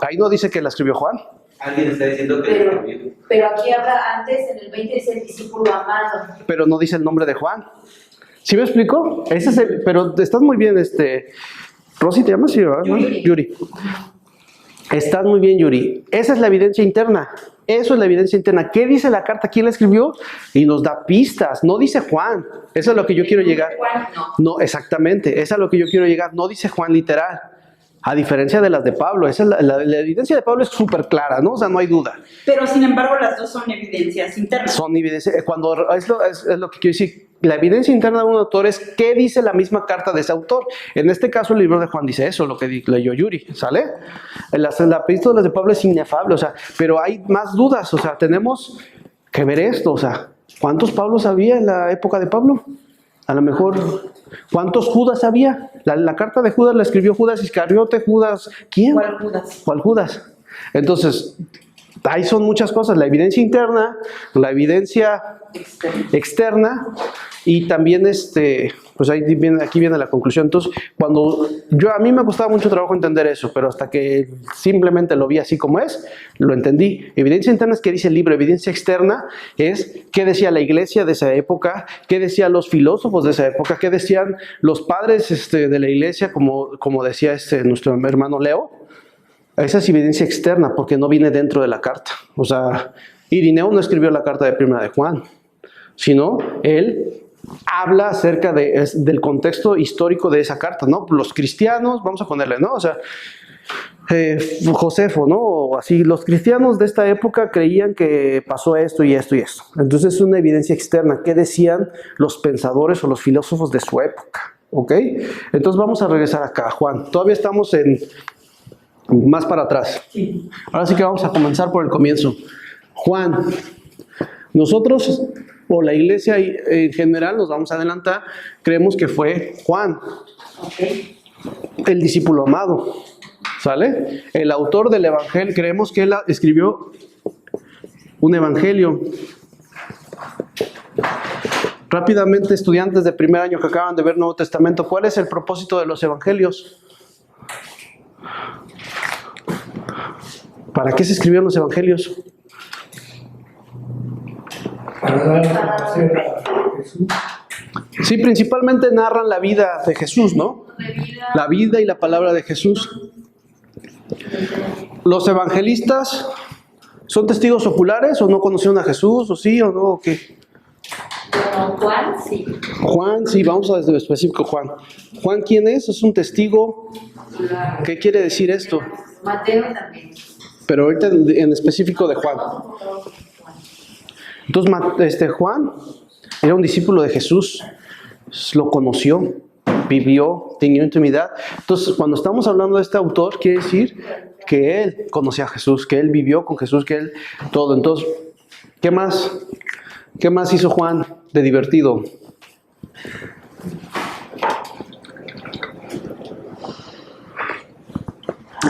Ahí no dice que la escribió Juan. Alguien está diciendo que pero aquí habla antes, en el 20 dice el discípulo amado. Pero no dice el nombre de Juan. ¿Sí me explico? Ese es pero estás muy bien, Rosy, ¿te llamas? Sí, ¿verdad? Yuri. Estás muy bien, Yuri. Esa es la evidencia interna. Eso es la evidencia interna. ¿Qué dice la carta? ¿Quién la escribió? Y nos da pistas. No dice Juan. Eso es lo que yo quiero llegar. Juan, No, exactamente. Eso es lo que yo quiero llegar. No dice Juan literal. A diferencia de las de Pablo. Esa es la evidencia de Pablo es súper clara, ¿no? O sea, no hay duda. Pero sin embargo, las dos son evidencias internas. Son evidencias. Es lo que quiero decir. La evidencia interna de un autor es qué dice la misma carta de ese autor. En este caso, el libro de Juan dice eso, lo que leyó Yuri, ¿sale? La epístola de Pablo es inefable, o sea, pero hay más dudas, o sea, tenemos que ver esto, o sea, ¿cuántos Pablos había en la época de Pablo? A lo mejor, ¿cuántos Judas había? La carta de Judas la escribió Judas Iscariote, Judas, ¿quién? ¿Cuál Judas? ¿Cuál Judas? Entonces, ahí son muchas cosas, la evidencia interna, la evidencia externa y también pues aquí viene la conclusión. Entonces, a mí me costaba mucho trabajo entender eso, pero hasta que simplemente lo vi así como es, lo entendí. Evidencia interna es qué dice el libro, evidencia externa es qué decía la iglesia de esa época, qué decían los filósofos de esa época, qué decían los padres de la iglesia, como decía nuestro hermano Leo. Esa es evidencia externa porque no viene dentro de la carta. O sea, Irineo no escribió la carta de Primera de Juan, sino él habla acerca del contexto histórico de esa carta, ¿no? Los cristianos, vamos a ponerle, ¿no? O sea, Josefo, ¿no? O así, los cristianos de esta época creían que pasó esto y esto y esto. Entonces es una evidencia externa. ¿Qué decían los pensadores o los filósofos de su época? ¿Ok? Entonces vamos a regresar acá, Juan. Todavía estamos más para atrás. Sí. Ahora sí que vamos a comenzar por el comienzo. Juan, nosotros o la iglesia en general, nos vamos a adelantar, creemos que fue Juan, el discípulo amado, ¿sale? El autor del evangelio, creemos que él escribió un evangelio. Rápidamente, estudiantes de primer año que acaban de ver Nuevo Testamento, ¿cuál es el propósito de los evangelios? ¿Para qué se escribieron los evangelios? Para dar a conocer a Jesús. Sí, principalmente narran la vida de Jesús, ¿no? La vida y la palabra de Jesús. ¿Los evangelistas son testigos oculares o no conocieron a Jesús o sí o no o qué? Bueno, Juan, sí. Juan, sí, vamos a desde específico Juan. ¿Juan quién es? Es un testigo. ¿Qué quiere decir esto? Mateo también. Pero ahorita en específico de Juan. Entonces, Juan era un discípulo de Jesús, lo conoció, vivió, tenía intimidad. Entonces, cuando estamos hablando de este autor, quiere decir que él conocía a Jesús, que él vivió con Jesús, que él todo. Entonces, ¿qué más hizo Juan de divertido?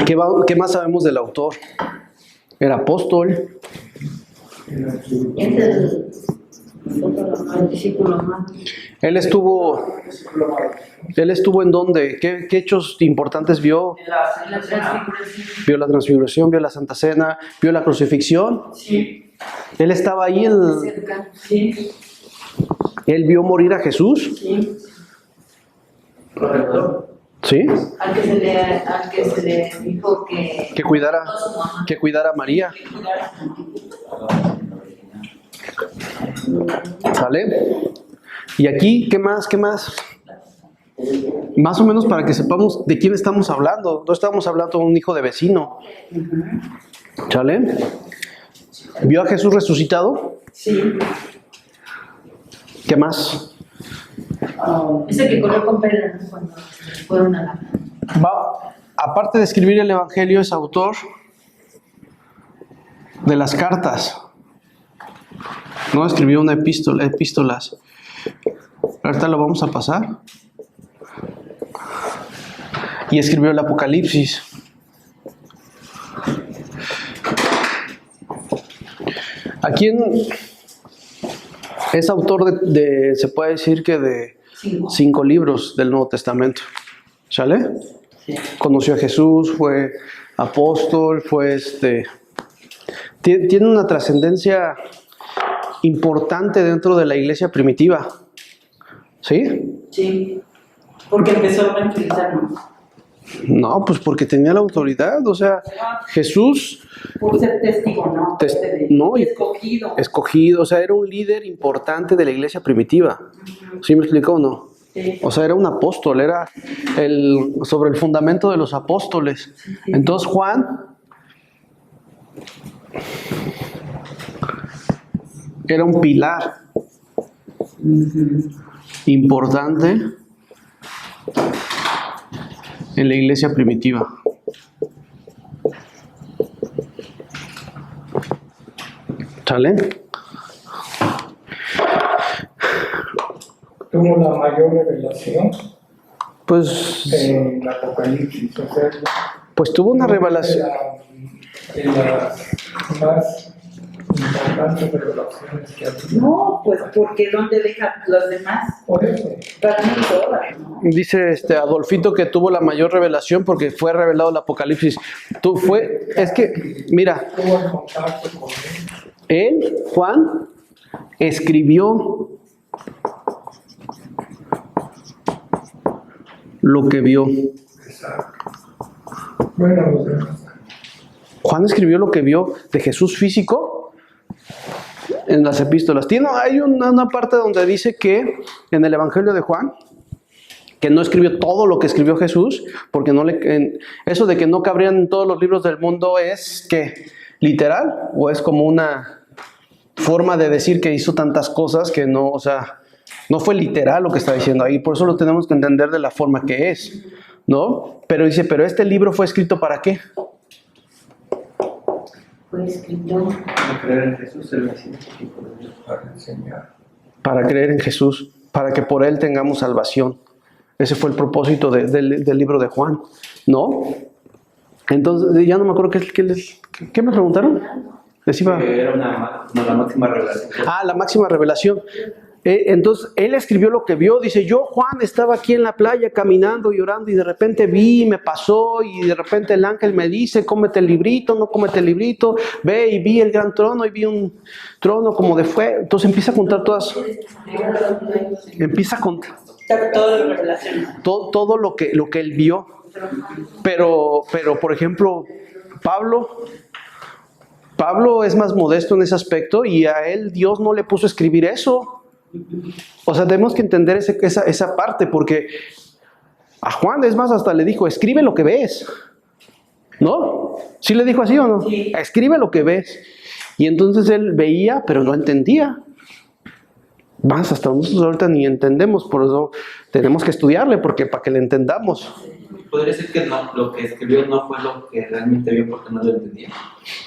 ¿Qué más sabemos del autor? Era apóstol. Es el discípulo más. Él estuvo en dónde? ¿Qué hechos importantes vio? La transfiguración. Vio la transfiguración, vio la Santa Cena, vio la crucifixión. Sí. Él estaba ahí. Sí. Él vio morir a Jesús. Sí. Correcto. ¿Sí? Al que se le dijo que cuidara a María. ¿Sale? Y aquí, ¿qué más? Más o menos para que sepamos de quién estamos hablando. No estamos hablando de un hijo de vecino. ¿Sale? ¿Vio a Jesús resucitado? Sí. ¿Qué más? Ese que corrió con Pedro cuando fueron a la... Aparte de escribir el Evangelio, es autor de las cartas. No escribió una epístolas. Ahorita lo vamos a pasar. Y escribió el Apocalipsis. ¿A quién es autor se puede decir que de 5 libros del Nuevo Testamento? ¿Sale? Sí. Conoció a Jesús, fue apóstol, tiene una trascendencia importante dentro de la iglesia primitiva. ¿Sí? Sí. Porque empezó a evangelizarnos. No, pues porque tenía la autoridad, o sea, Jesús... Por ser testigo, ¿no? Escogido, o sea, era un líder importante de la iglesia primitiva. ¿Sí me explicó o no? Sí. O sea, era un apóstol, era sobre el fundamento de los apóstoles. Sí. Entonces Juan era un pilar importante en la iglesia primitiva. ¿Sale? Tuvo la mayor revelación. Pues. En el Apocalipsis. O sea, pues tuvo una revelación. De las más importantes revelaciones que ha tenido. No, pues porque ¿dónde dejan los demás? Por eso. ¿No? Dice Adolfito que tuvo la mayor revelación porque fue revelado el Apocalipsis. Es que, mira. Tuvo el contacto con él, Juan, escribió lo que vio. Exacto. Bueno, Juan escribió lo que vio de Jesús físico en las epístolas. Hay una parte donde dice que en el Evangelio de Juan, que no escribió todo lo que escribió Jesús, porque eso de que no cabrían en todos los libros del mundo es que literal, o es como una forma de decir que hizo tantas cosas que no, o sea, no fue literal lo que está diciendo ahí, por eso lo tenemos que entender de la forma que es, ¿no? Pero dice, pero este libro fue escrito ¿para qué? Fue escrito para creer en Jesús, el Mesías, para enseñar. Para creer en Jesús, para que por él tengamos salvación. Ese fue el propósito del libro de Juan, ¿no? Entonces, ya no me acuerdo ¿qué me preguntaron? Era la máxima revelación. La máxima revelación. Entonces, él escribió lo que vio. Dice, yo, Juan, estaba aquí en la playa caminando y orando y de repente me pasó y de repente el ángel me dice, cómete el librito, no cómete el librito. Ve y vi el gran trono y vi un trono como de fuego. Entonces empieza a contar todo lo que él vio. Pero por ejemplo, Pablo es más modesto en ese aspecto y a él Dios no le puso a escribir eso. O sea, tenemos que entender esa parte, porque a Juan, es más, hasta le dijo, escribe lo que ves. ¿No? ¿Sí le dijo así o no? Sí. Escribe lo que ves. Y entonces él veía, pero no entendía. Más, hasta nosotros ahorita ni entendemos, por eso tenemos que estudiarle, porque para que le entendamos. Podría ser que no, lo que escribió no fue lo que realmente vio porque no lo entendía.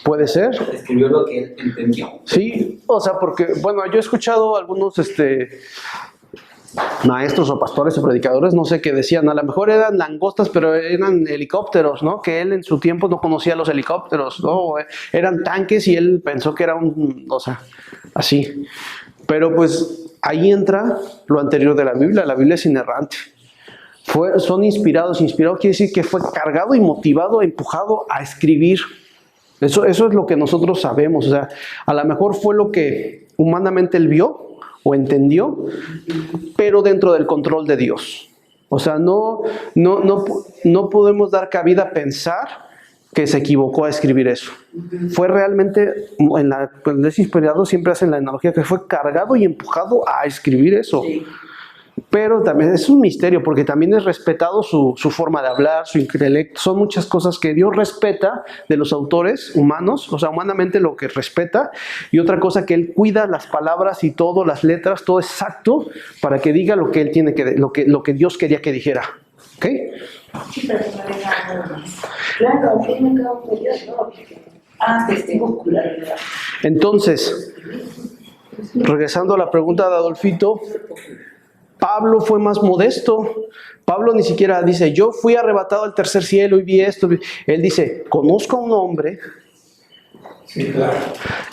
Puede ser. Escribió lo que él entendió. Sí, o sea, porque, bueno, yo he escuchado algunos maestros o pastores o predicadores, no sé, que decían, a lo mejor eran langostas, pero eran helicópteros, ¿no? Que él en su tiempo no conocía los helicópteros, ¿no? Eran tanques y él pensó que era o sea, así. Pero pues ahí entra lo anterior de la Biblia es inerrante. Son inspirados quiere decir que fue cargado y motivado, empujado a escribir. Eso es lo que nosotros sabemos, o sea, a lo mejor fue lo que humanamente él vio o entendió, pero dentro del control de Dios. O sea, no podemos dar cabida a pensar que se equivocó a escribir eso. Fue realmente, en ese inspirado siempre hacen la analogía que fue cargado y empujado a escribir eso. Sí. Pero también es un misterio, porque también es respetado su forma de hablar, su intelecto. Son muchas cosas que Dios respeta de los autores humanos, o sea, humanamente lo que respeta. Y otra cosa que Él cuida las palabras y todo, las letras, todo exacto, para que diga lo que Él tiene que, lo que Dios quería que dijera. ¿Ok? Sí, pero no me nada más. Claro, aquí me quedo con Dios, ¿no? Testigo ocular. Entonces, regresando a la pregunta de Adolfito, Pablo fue más modesto. Pablo ni siquiera dice, yo fui arrebatado al tercer cielo y vi esto. Él dice, conozco a un hombre. Sí, claro.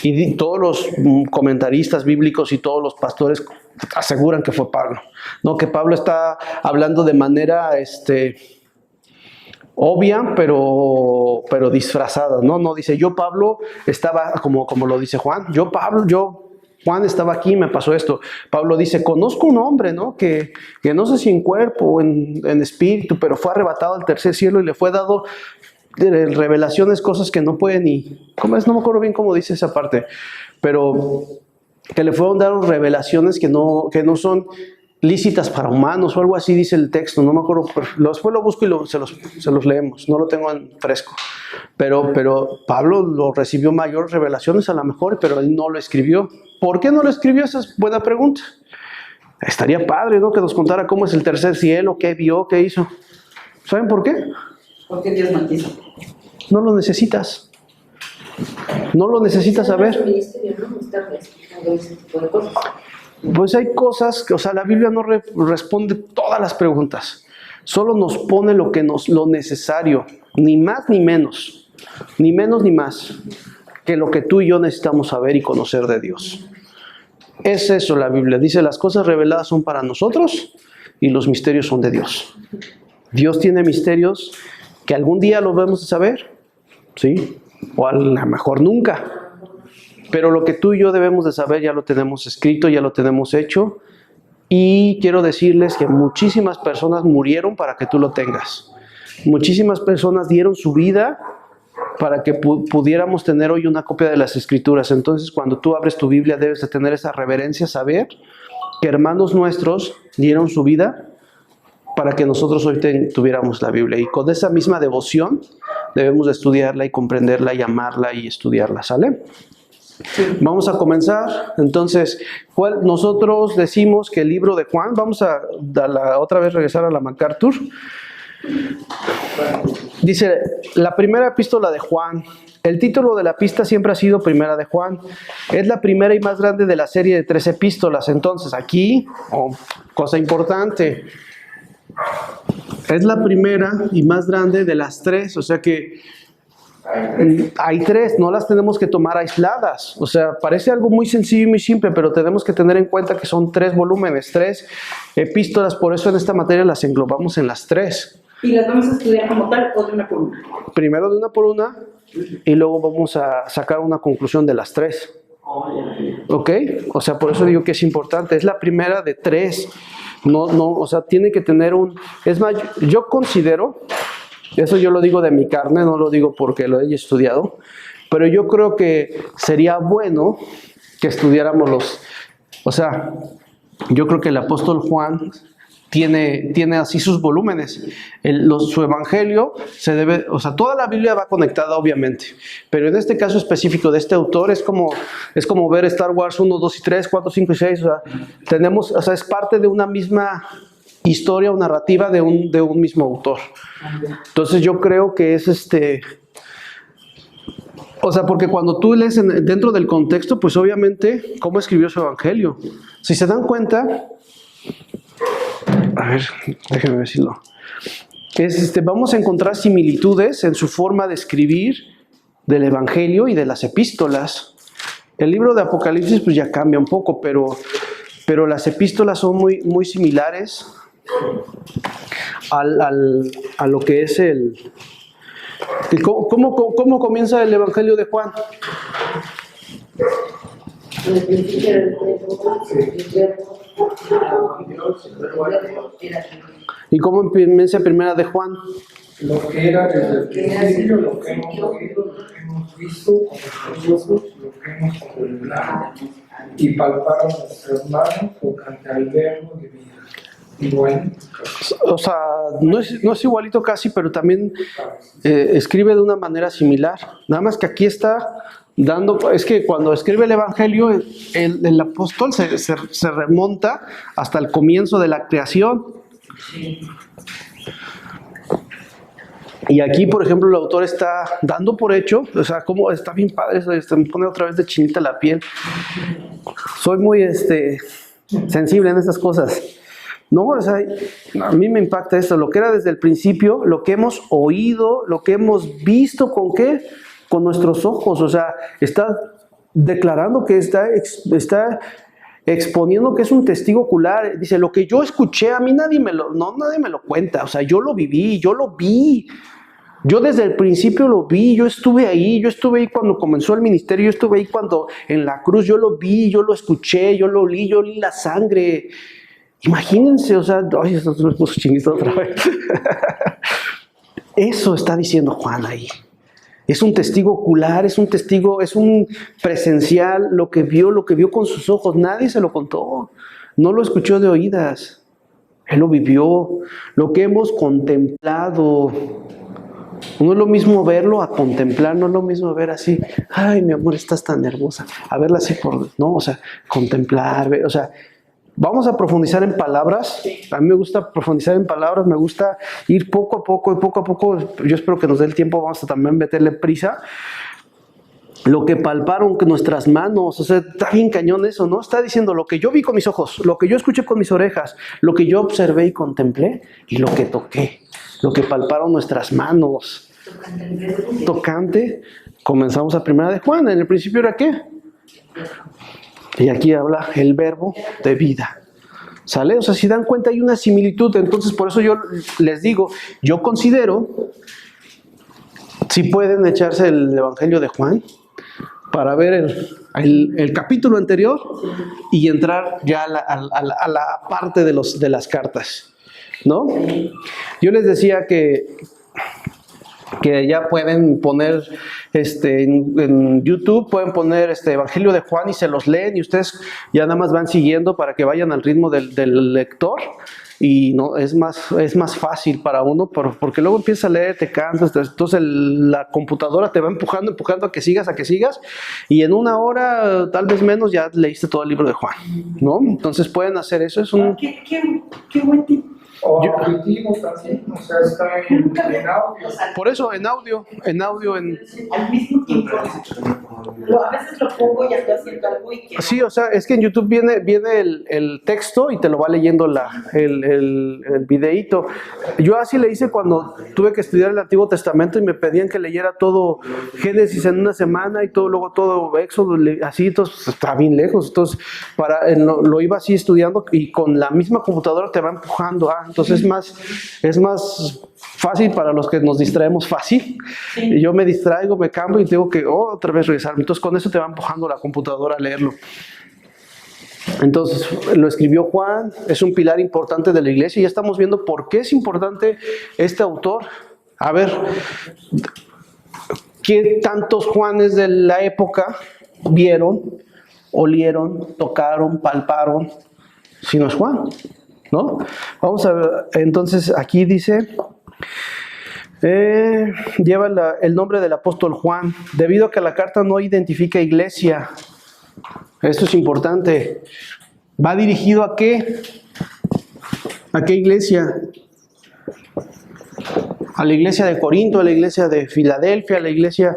Y todos los comentaristas bíblicos y todos los pastores aseguran que fue Pablo. No, que Pablo está hablando de manera obvia, pero disfrazada. No dice, yo Pablo estaba, como lo dice Juan, Juan estaba aquí y me pasó esto. Pablo dice, conozco un hombre, ¿no? Que no sé si en cuerpo o en espíritu, pero fue arrebatado al tercer cielo y le fue dado revelaciones, cosas que no puede ni... ¿Cómo es? No me acuerdo bien cómo dice esa parte, pero que le fueron dadas revelaciones que no son lícitas para humanos o algo así dice el texto, no me acuerdo, después lo busco y se los leemos, no lo tengo en fresco, pero Pablo lo recibió mayores revelaciones a lo mejor, pero él no lo escribió. ¿Por qué no lo escribió? Esa es buena pregunta. Estaría padre, ¿no? Que nos contara cómo es el tercer cielo, qué vio, qué hizo. ¿Saben por qué? Porque Dios no quiso. No lo necesitas. No lo necesitas saber. Pues hay cosas que, o sea, la Biblia no responde todas las preguntas. Solo nos pone lo necesario, ni más ni menos, ni menos ni más, que lo que tú y yo necesitamos saber y conocer de Dios. Es eso la Biblia. Dice, las cosas reveladas son para nosotros y los misterios son de Dios. Dios tiene misterios que algún día los vamos a saber, ¿sí? O a lo mejor nunca. Pero lo que tú y yo debemos de saber ya lo tenemos escrito, ya lo tenemos hecho. Y quiero decirles que muchísimas personas murieron para que tú lo tengas. Muchísimas personas dieron su vida para que pudiéramos tener hoy una copia de las Escrituras. Entonces, cuando tú abres tu Biblia, debes de tener esa reverencia, saber que hermanos nuestros dieron su vida para que nosotros hoy tuviéramos la Biblia. Y con esa misma devoción debemos de estudiarla y comprenderla y amarla y estudiarla, ¿sale? Vamos a comenzar. Entonces, nosotros decimos que el libro de Juan, vamos a otra vez regresar a la MacArthur. Dice, la primera epístola de Juan. El título de la pista siempre ha sido Primera de Juan. Es la primera y más grande de la serie de 3 epístolas. Entonces, aquí, cosa importante, es la primera y más grande de las 3. O sea que hay 3, no las tenemos que tomar aisladas. O sea, parece algo muy sencillo y muy simple, pero tenemos que tener en cuenta que son 3 volúmenes, 3 epístolas. Por eso en esta materia las englobamos en las 3. ¿Y las vamos a estudiar como tal o de una por una? Primero de una por una y luego vamos a sacar una conclusión de las 3. ¿Ok? O sea, por eso digo que es importante. Es la primera de 3. O sea, tiene que tener Es más, yo considero, eso yo lo digo de mi carne, no lo digo porque lo he estudiado, pero yo creo que sería bueno que estudiáramos o sea, yo creo que el apóstol Juan tiene así sus volúmenes. Su evangelio o sea, toda la Biblia va conectada obviamente, pero en este caso específico de este autor es como ver Star Wars 1, 2 y 3, 4, 5 y 6, o sea, es parte de una misma historia o narrativa de un mismo autor. Entonces yo creo que es o sea, porque cuando tú lees dentro del contexto, pues obviamente cómo escribió su evangelio. Si se dan cuenta, a ver, déjenme decirlo. Vamos a encontrar similitudes en su forma de escribir del Evangelio y de las epístolas. El libro de Apocalipsis pues ya cambia un poco, pero las epístolas son muy, muy similares a lo que es ¿Cómo comienza el Evangelio de Juan? ¿Y cómo comienza primera de Juan? Lo que era desde el principio, lo que hemos oído, lo que hemos visto con nuestros ojos, lo que hemos contemplado y palparon nuestras manos tocante al verbo de vida. Y bueno, o sea, no es igualito casi, pero también escribe de una manera similar. Nada más que aquí está dando, es que cuando escribe el Evangelio, el apóstol se remonta hasta el comienzo de la creación. Y aquí, por ejemplo, el autor está dando por hecho, o sea, como está bien padre, me pone otra vez de chinita la piel. Soy muy sensible en estas cosas. No, o sea, a mí me impacta esto, lo que era desde el principio, lo que hemos oído, lo que hemos visto, ¿con qué? Con nuestros ojos, o sea, está declarando que está exponiendo que es un testigo ocular. Dice, lo que yo escuché, a mí nadie me lo cuenta, o sea, yo lo viví, yo lo vi. Yo desde el principio lo vi, yo estuve ahí cuando comenzó el ministerio, yo estuve ahí cuando en la cruz, yo lo vi, yo lo escuché, yo lo olí, yo olí la sangre. Imagínense, o sea, ay, esto me puso chinguito otra vez. Eso está diciendo Juan ahí. Es un testigo ocular, es un testigo, es un presencial, lo que vio con sus ojos. Nadie se lo contó, no lo escuchó de oídas. Él lo vivió, lo que hemos contemplado. No es lo mismo verlo a contemplar, no es lo mismo ver así, ay, mi amor, estás tan hermosa. A verla así no, o sea, contemplar, o sea, vamos a profundizar en palabras. A mí me gusta profundizar en palabras, me gusta ir poco a poco y poco a poco. Yo espero que nos dé el tiempo, vamos a también meterle prisa. Lo que palparon nuestras manos, o sea, está bien cañón eso, ¿no? Está diciendo lo que yo vi con mis ojos, lo que yo escuché con mis orejas, lo que yo observé y contemplé, y lo que toqué, lo que palparon nuestras manos. Tocante, comenzamos a primera de Juan, en el principio era ¿qué? Y aquí habla el verbo de vida. ¿Sale? O sea, si dan cuenta hay una similitud. Entonces, por eso yo les digo, yo considero, si pueden echarse el Evangelio de Juan, para ver el capítulo anterior y entrar ya a la parte de las cartas, ¿no? Yo les decía que ya pueden poner en YouTube, pueden poner Evangelio de Juan y se los leen y ustedes ya nada más van siguiendo para que vayan al ritmo del lector. Y no es más fácil para uno porque luego empiezas a leer, te cansas, entonces la computadora te va empujando a que sigas y en una hora, tal vez menos, ya leíste todo el libro de Juan, ¿no? Entonces pueden hacer eso, es un... Qué buen tip. O auditivo también, o sea, está en audio. Por eso, en audio. Al mismo tiempo. A veces lo pongo y ando haciendo algo y quiero. Sí, o sea, es que en YouTube viene el texto y te lo va leyendo el videíto. Yo así le hice cuando tuve que estudiar el Antiguo Testamento y me pedían que leyera todo Génesis en una semana y luego todo Éxodo, así, entonces está bien lejos. Entonces, lo iba así estudiando y con la misma computadora te va empujando. Entonces es más fácil para los que nos distraemos fácil. Sí. Y yo me distraigo, me cambio y tengo que otra vez regresar. Entonces con eso te va empujando la computadora a leerlo. Entonces lo escribió Juan, es un pilar importante de la iglesia y ya estamos viendo por qué es importante este autor. A ver, ¿qué tantos Juanes de la época vieron, olieron, tocaron, palparon? Si no es Juan, ¿no? Vamos a ver, entonces aquí dice, lleva el nombre del apóstol Juan, debido a que la carta no identifica iglesia. Esto es importante. ¿Va dirigido a qué? ¿A qué iglesia? A la iglesia de Corinto, a la iglesia de Filadelfia, a la iglesia...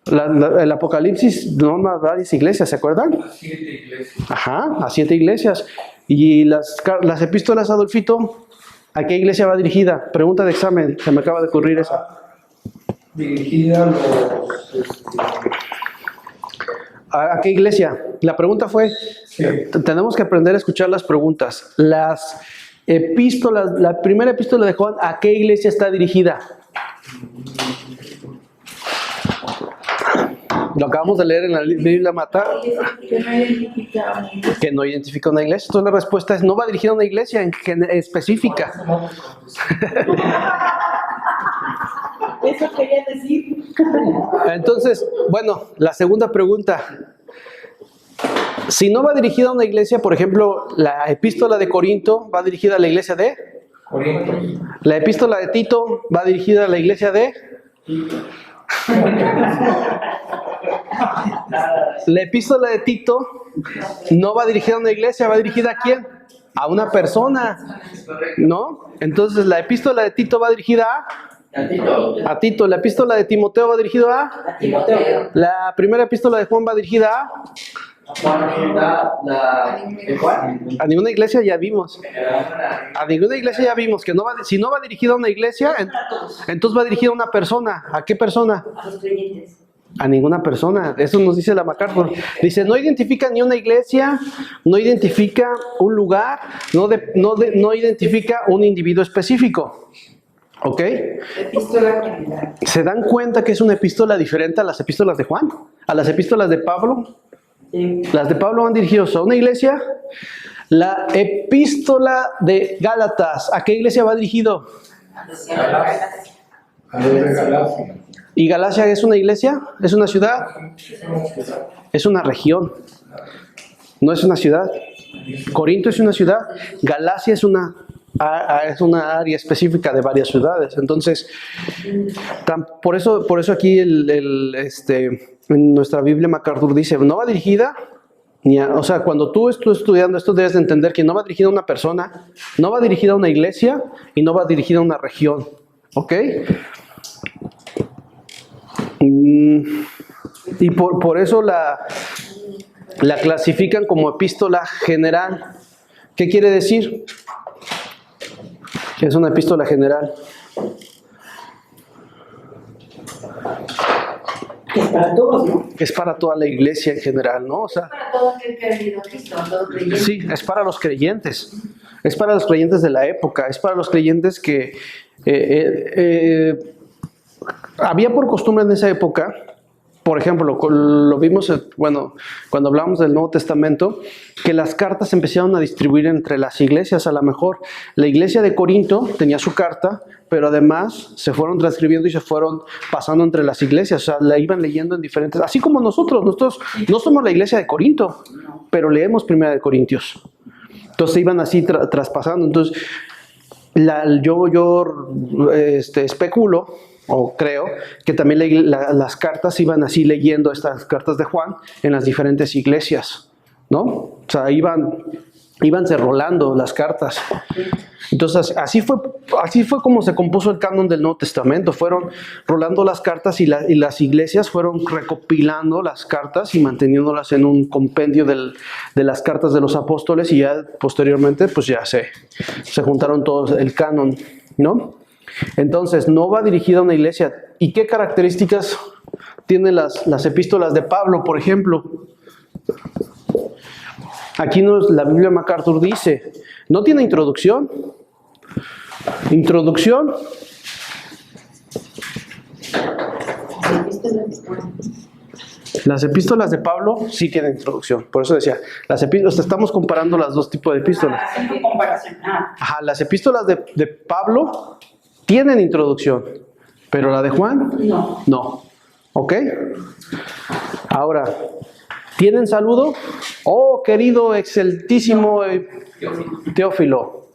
el Apocalipsis nombra varias iglesias, ¿se acuerdan? A 7 iglesias. Ajá, a 7 iglesias. Y las epístolas, Adolfito, ¿a qué iglesia va dirigida? Pregunta de examen, se me acaba de ocurrir esa. Dirigida a los... ¿A qué iglesia? La pregunta fue, Sí. tenemos que aprender a escuchar las preguntas. Las epístolas, la primera epístola de Juan, ¿a qué iglesia está dirigida? Lo acabamos de leer en la Biblia Mata. Que no identifica una iglesia. Entonces la respuesta es: no va dirigida a una iglesia específica. Eso quería decir. Entonces, bueno, la segunda pregunta. Si no va dirigida a una iglesia, por ejemplo, la epístola de Corinto va dirigida a la iglesia de Corinto. La epístola de Tito va dirigida a la iglesia de La epístola de Tito no va dirigida a una iglesia, va dirigida ¿a quién? A una persona, ¿no? Entonces la epístola de Tito va dirigida a Tito. La epístola de Timoteo va dirigida a Timoteo. La primera epístola de Juan va dirigida a ninguna iglesia. Ya vimos. A ninguna iglesia ya vimos que no va, si no va dirigida a una iglesia, entonces va dirigida a una persona. ¿A qué persona? A los creyentes. A ninguna persona. Eso nos dice la MacArthur. Dice, no identifica ni una iglesia, no identifica un lugar, no identifica un individuo específico. ¿Ok? Epístola general. ¿Se dan cuenta que es una epístola diferente a las epístolas de Juan? ¿A las epístolas de Pablo? Las de Pablo van dirigidas a una iglesia. La epístola de Gálatas, ¿a qué iglesia va dirigido? A los de Galacia. ¿Y Galacia es una iglesia? ¿Es una ciudad? Es una región. No es una ciudad. Corinto es una ciudad. Galacia es una área específica de varias ciudades. Entonces, por eso aquí en nuestra Biblia MacArthur dice, no va dirigida o sea, cuando tú estás estudiando esto debes de entender que no va dirigida a una persona, no va dirigida a una iglesia y no va dirigida a una región. ¿Ok? Y por eso la clasifican como epístola general. ¿Qué quiere decir? Que es una epístola general. Que es para todos, ¿no? Que es para toda la iglesia en general, ¿no? O sea, Para todos aquel que ha venido a Cristo, a todos creyentes. sí, es para los creyentes. Es para los creyentes de la época. Es para los creyentes que había por costumbre en esa época. Por ejemplo, lo vimos, bueno, cuando hablamos del Nuevo Testamento, que las cartas se empezaron a distribuir entre las iglesias. A lo mejor la iglesia de Corinto tenía su carta, pero además se fueron transcribiendo y se fueron pasando entre las iglesias. O sea, la iban leyendo en diferentes... Así como nosotros no somos la iglesia de Corinto, pero leemos Primera de Corintios. Entonces se iban así traspasando. Entonces, yo especulo, o creo, que también las cartas iban así leyendo estas cartas de Juan en las diferentes iglesias, ¿no? O sea, íbanse rolando las cartas. Entonces, así fue como se compuso el canon del Nuevo Testamento. Fueron rolando las cartas y las iglesias fueron recopilando las cartas y manteniéndolas en un compendio de las cartas de los apóstoles, y ya posteriormente pues ya se juntaron todos el canon, ¿no? Entonces, no va dirigida a una iglesia. ¿Y qué características tienen las epístolas de Pablo, por ejemplo? Aquí la Biblia MacArthur dice, no tiene introducción. Introducción. Las epístolas de Pablo sí tienen introducción. Por eso decía, estamos comparando las dos tipos de epístolas. Haciendo comparación. Ajá, las epístolas de Pablo tienen introducción, pero la de Juan, no. ¿Ok? Ahora, ¿tienen saludo? Oh, querido, exceltísimo Teófilo.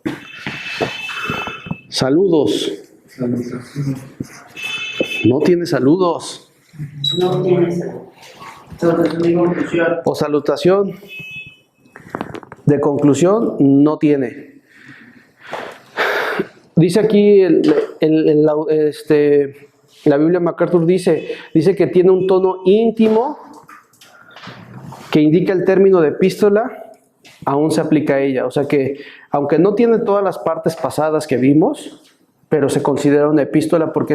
Saludos. No tiene saludos. No tiene saludos. O salutación de conclusión, no tiene. Dice aquí, la Biblia MacArthur dice que tiene un tono íntimo que indica el término de epístola, aún se aplica a ella. O sea que, aunque no tiene todas las partes pasadas que vimos, pero se considera una epístola porque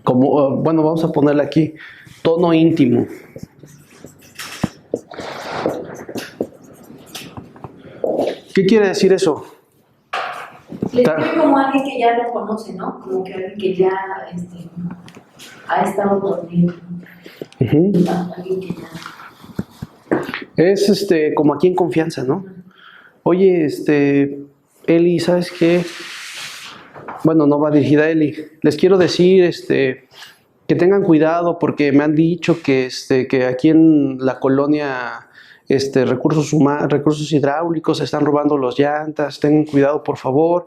bueno, vamos a ponerle aquí, tono íntimo. ¿Qué quiere decir eso? Le escribe como alguien que ya lo conoce, ¿no? Como que alguien que ya ha estado dormido. Es como aquí en confianza, ¿no? Oye, Eli, ¿sabes qué? Bueno, no va dirigida a Eli. Les quiero decir, que tengan cuidado porque me han dicho que aquí en la colonia, recursos hidráulicos se están robando los llantas. Tengan cuidado, por favor.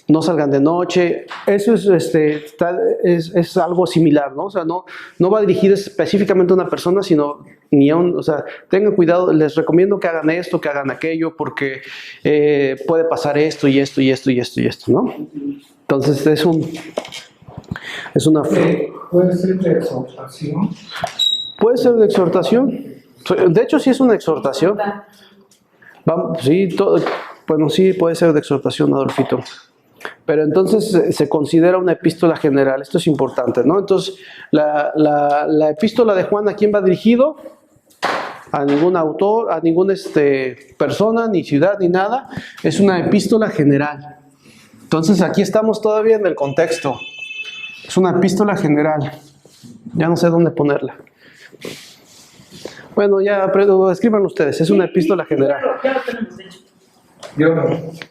No salgan de noche. Eso es algo similar, ¿no? O sea, no va dirigido específicamente a una persona, sino ni a o sea, tengan cuidado, les recomiendo que hagan esto, que hagan aquello, porque puede pasar esto y esto y esto y esto y esto, ¿no? Entonces es una... ¿Puede ser de exhortación? Puede ser de exhortación. De hecho, sí es una exhortación. Sí, bueno, sí puede ser de exhortación, Adolfito. Pero entonces se considera una epístola general. Esto es importante, ¿no? Entonces, la epístola de Juan, ¿a quién va dirigido? A ningún autor, a ninguna persona, ni ciudad, ni nada. Es una epístola general. Entonces, aquí estamos todavía en el contexto. Es una epístola general. Ya no sé dónde ponerla. Bueno, ya escriban ustedes. Es una epístola general. Ya lo tenemos hecho.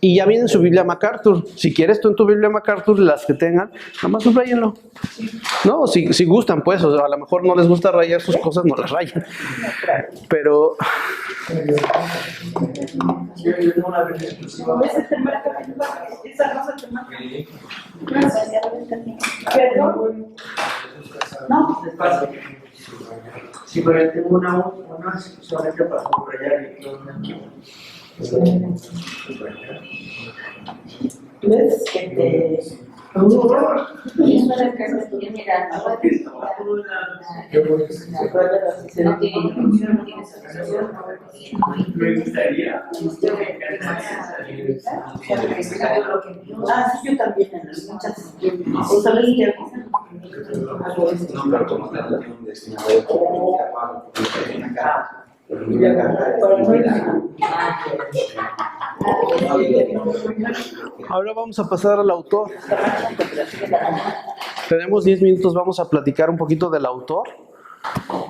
Y ya viene en su Biblia MacArthur. Si quieres tú en tu Biblia MacArthur, las que tengan, nada más subrayenlo. No, si gustan, pues, o sea, a lo mejor no les gusta rayar sus cosas, no las rayen. Pero... Yo tengo una Biblia exclusiva. Esa no se te marca. No, Despacio. Sí, pero tengo una solamente para subrayar y no aquí. ¿ves? Que te... Me gustaría. Ah, sí, yo también en las muchas. ¿O sabes qué? Ahora vamos a pasar al autor. Tenemos 10 minutos, vamos a platicar un poquito del autor.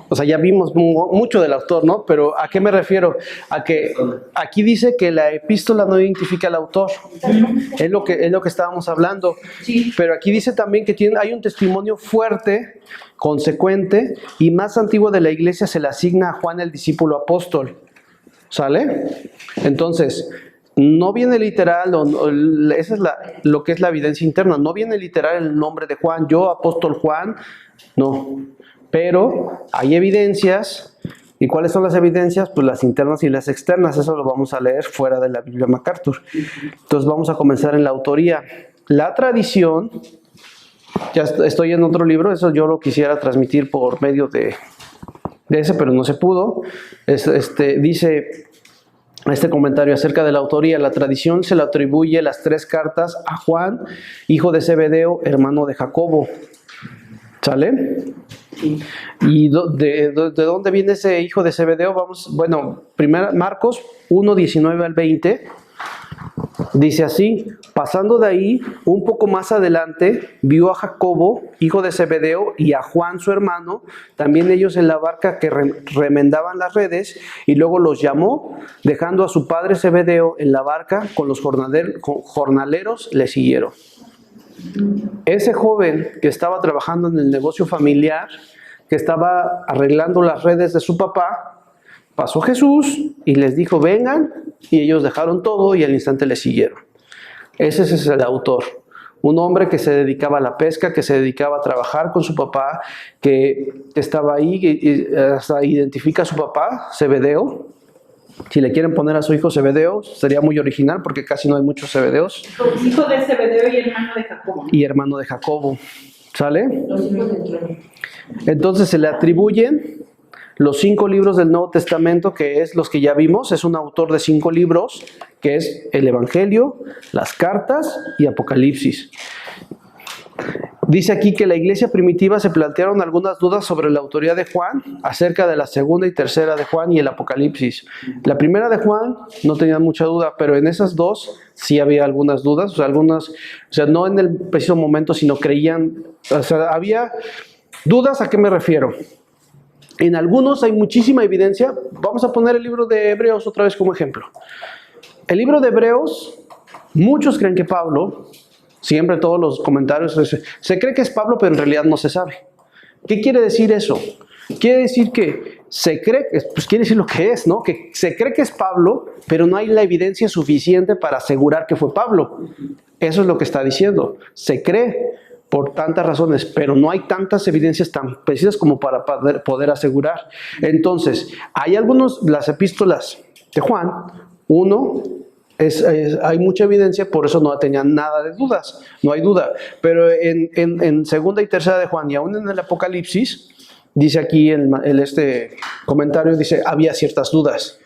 O sea, ya vimos mucho del autor, ¿no? Pero ¿a qué me refiero? A que aquí dice que la epístola no identifica al autor. Es lo que estábamos hablando. Pero aquí dice también que hay un testimonio fuerte, consecuente y más antiguo de la iglesia, se le asigna a Juan el discípulo apóstol. ¿Sale? Entonces, no viene literal, esa es lo que es la evidencia interna, no viene literal el nombre de Juan, yo apóstol Juan, no. Pero hay evidencias. ¿Y cuáles son las evidencias? Pues las internas y las externas. Eso lo vamos a leer fuera de la Biblia MacArthur. Entonces vamos a comenzar en la autoría. La tradición, ya estoy en otro libro, eso yo lo quisiera transmitir por medio de ese, pero no se pudo. Dice este comentario acerca de la autoría: la tradición se le atribuye las 3 cartas a Juan, hijo de Zebedeo, hermano de Jacobo. ¿Sale? ¿Y de dónde viene ese hijo de Zebedeo? Bueno, primero Marcos 1, 19 al 20. Dice así: pasando de ahí, un poco más adelante, vio a Jacobo, hijo de Zebedeo, y a Juan, su hermano, también ellos en la barca que remendaban las redes, y luego los llamó, dejando a su padre Zebedeo en la barca, con los jornaleros le siguieron. Ese joven que estaba trabajando en el negocio familiar, que estaba arreglando las redes de su papá, pasó Jesús y les dijo: vengan, y ellos dejaron todo y al instante le siguieron. Ese es el autor. Un hombre que se dedicaba a la pesca, que se dedicaba a trabajar con su papá, que estaba ahí, y hasta identifica a su papá, Zebedeo. Si le quieren poner a su hijo Zebedeo, sería muy original porque casi no hay muchos Zebedeos. Hijo de Zebedeo y hermano de Jacobo. Y hermano de Jacobo. ¿Sale? Entonces se le atribuyen los 5 libros del Nuevo Testamento, que es los que ya vimos. Es un autor de 5 libros, que es el Evangelio, las cartas y Apocalipsis. Dice aquí que la iglesia primitiva se plantearon algunas dudas sobre la autoría de Juan, acerca de la segunda y tercera de Juan y el Apocalipsis. La primera de Juan no tenían mucha duda, pero en esas dos sí había algunas dudas, o sea, no en el preciso momento, sino creían, o sea, había dudas. ¿A qué me refiero? En algunos hay muchísima evidencia. Vamos a poner el libro de Hebreos otra vez como ejemplo. El libro de Hebreos, muchos creen que Pablo, siempre todos los comentarios, se cree que es Pablo, pero en realidad no se sabe. ¿Qué quiere decir eso? Quiere decir que se cree, pues quiere decir lo que es, ¿no? Que se cree que es Pablo, pero no hay la evidencia suficiente para asegurar que fue Pablo. Eso es lo que está diciendo. Se cree por tantas razones, pero no hay tantas evidencias tan precisas como para poder asegurar. Entonces, hay las epístolas de Juan, hay mucha evidencia, por eso no tenían nada de dudas, no hay duda. Pero en segunda y tercera de Juan y aún en el Apocalipsis, dice aquí este comentario, dice, había ciertas dudas.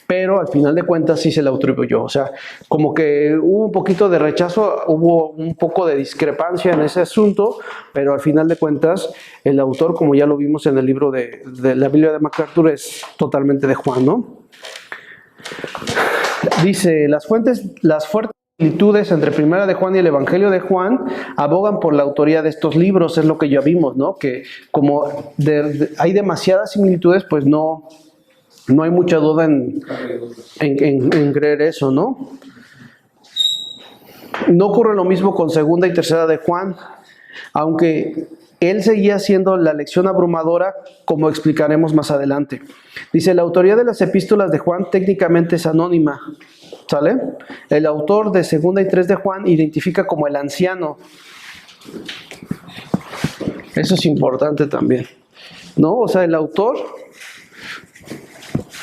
Pero al final de cuentas sí se le atribuyó. O sea, como que hubo un poquito de rechazo, hubo un poco de discrepancia en ese asunto, pero al final de cuentas el autor, como ya lo vimos en el libro de la Biblia de MacArthur, es totalmente de Juan, ¿no? Dice, las fuertes similitudes entre Primera de Juan y el Evangelio de Juan abogan por la autoría de estos libros, es lo que ya vimos, ¿no? Que como hay demasiadas similitudes, pues no hay mucha duda en creer eso, ¿no? No ocurre lo mismo con segunda y tercera de Juan, aunque él seguía siendo la lección abrumadora, como explicaremos más adelante. Dice, la autoría de las epístolas de Juan técnicamente es anónima, ¿sale? El autor de segunda y tres de Juan identifica como el anciano. Eso es importante también, ¿no? O sea, el autor...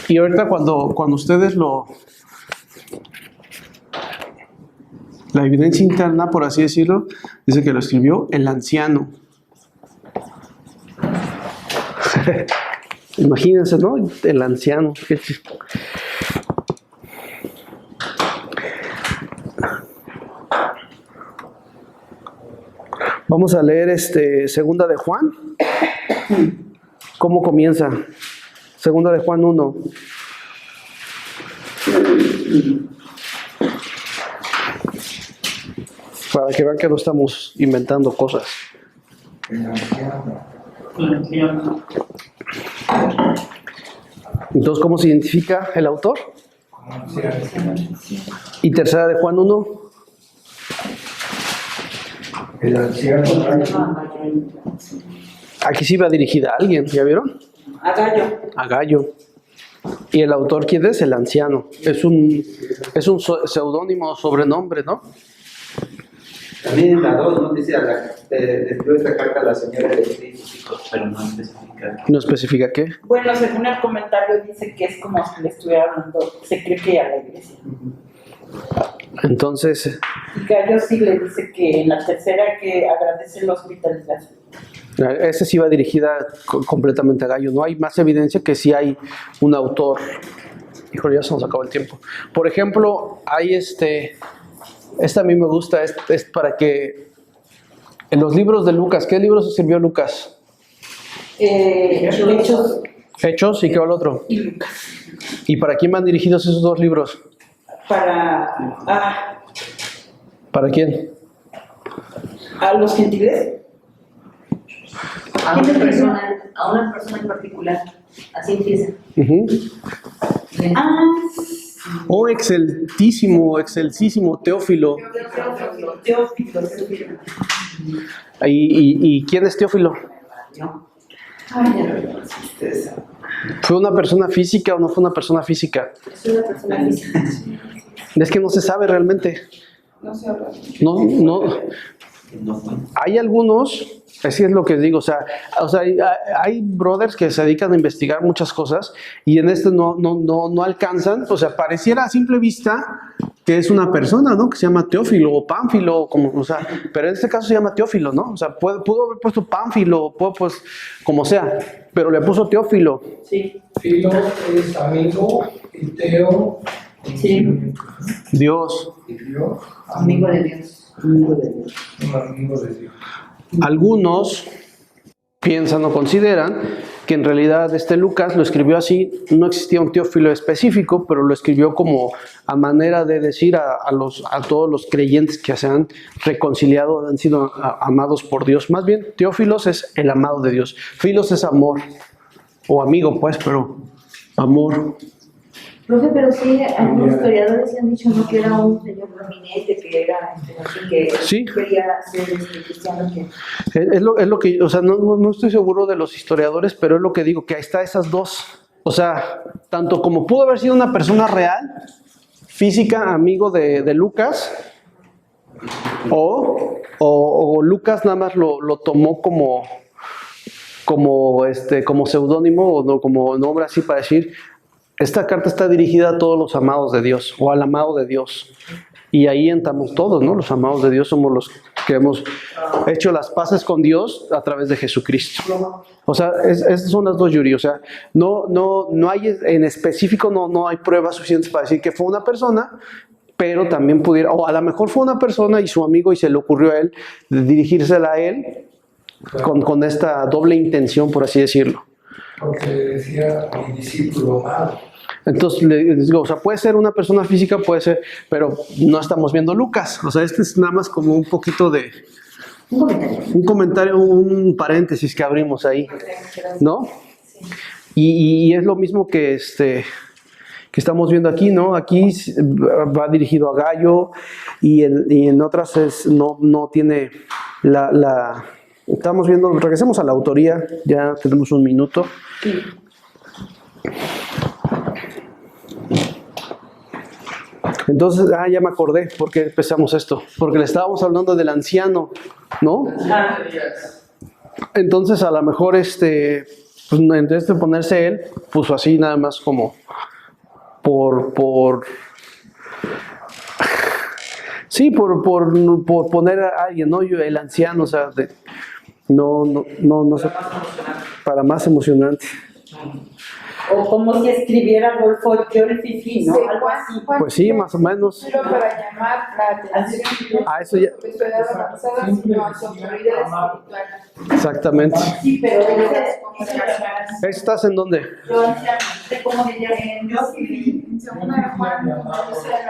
Y ahorita cuando ustedes la evidencia interna, por así decirlo, dice que lo escribió el anciano. Imagínense, ¿no? El anciano. Vamos a leer segunda de Juan. ¿Cómo comienza? Segunda de Juan 1. Para que vean que no estamos inventando cosas. Entonces, ¿cómo se identifica el autor? Y tercera de Juan 1. El anciano. Aquí sí va dirigida a alguien, ¿ya vieron? A Gallo. A Gallo. ¿Y el autor quién es? El anciano. Es un seudónimo, sobrenombre, ¿no? También en la 2, ¿no? Dice, escribió esta carta a la señora de los hijos, pero no especifica. ¿No especifica qué? Bueno, según el comentario dice que es como si le estuviera hablando, se cree que a la iglesia. Entonces... Y Gallo sí le dice que en la tercera que agradece la hospitalización. Esa sí va dirigida completamente a Gallo. No hay más evidencia que si hay un autor. Híjole, ya se nos acabó el tiempo. Por ejemplo, hay esta a mí me gusta, es para que en los libros de Lucas, ¿qué libros escribió Lucas? Hechos. Hechos, ¿y qué va el otro? Y Lucas. ¿Y para quién van dirigidos esos dos libros? ¿Para quién? ¿A los gentiles? A una persona en particular. Así empieza. Oh, excelsísimo Teófilo. Teófilo. ¿Y quién es Teófilo? ¿Fue una persona física o no fue una persona física? Es una persona física. Es que no se sabe realmente. No se habla. No. Hay algunos, así es lo que digo, o sea, hay brothers que se dedican a investigar muchas cosas y en no alcanzan, o sea, pareciera a simple vista que es una persona, ¿no? Que se llama Teófilo o Pánfilo, pero en este caso se llama Teófilo, ¿no? O sea, pudo haber puesto Pánfilo, pues, como sea, pero le puso Teófilo. Sí. Filo es amigo y Teo. Sí. Dios. Y Dios. Amigo de Dios. Un amigo de Dios. Algunos piensan o consideran que en realidad Lucas lo escribió así, no existía un Teófilo específico, pero lo escribió como a manera de decir a todos los creyentes que se han reconciliado, han sido amados por Dios. Más bien, Teófilos es el amado de Dios. Filos es amor, o amigo pues, pero amor. Profe, pero sí, algunos historiadores han dicho, ¿no?, que era un señor prominente, que era así, que sí, quería ser cristiano. Es lo que, o sea, no estoy seguro de los historiadores, pero es lo que digo, que ahí está esas dos. O sea, tanto como pudo haber sido una persona real, física, amigo de Lucas, o Lucas nada más lo tomó como seudónimo, o no, como nombre así para decir, esta carta está dirigida a todos los amados de Dios, o al amado de Dios. Y ahí entramos todos, ¿no? Los amados de Dios somos los que hemos hecho las paces con Dios a través de Jesucristo. O sea, esas son las dos, Yuri. O sea, no hay en específico, no hay pruebas suficientes para decir que fue una persona, pero también pudiera, o a lo mejor fue una persona y su amigo, y se le ocurrió a él dirigírsela a él con esta doble intención, por así decirlo. Porque decía mi discípulo amado. Entonces les digo, o sea, puede ser una persona física, puede ser, pero no estamos viendo Lucas. O sea, este es nada más como un poquito de un comentario, un paréntesis que abrimos ahí, ¿no? Y es lo mismo que estamos viendo aquí, ¿no? Aquí va dirigido a Gallo, y en otras no tiene la estamos viendo. Regresemos a la autoría, ya tenemos un minuto. Sí. Entonces, ya me acordé por qué empezamos esto, porque le estábamos hablando del anciano, ¿no? Entonces, a lo mejor pues, en vez de ponerse él, puso así nada más como por poner a alguien, ¿no? El anciano, o sea, no sé, para más emocionante. O como si escribiera Golfo yo el Fifi, ¿no? Algo así. Pues sí, más o menos. Pero para llamar la atención, Eso ya. Sino a su autoridad espiritual. Exactamente. Sí, pero ¿Estás en dónde? yo anciano, ¿cómo diría? Yo Fifi. En segunda de Juan, dice el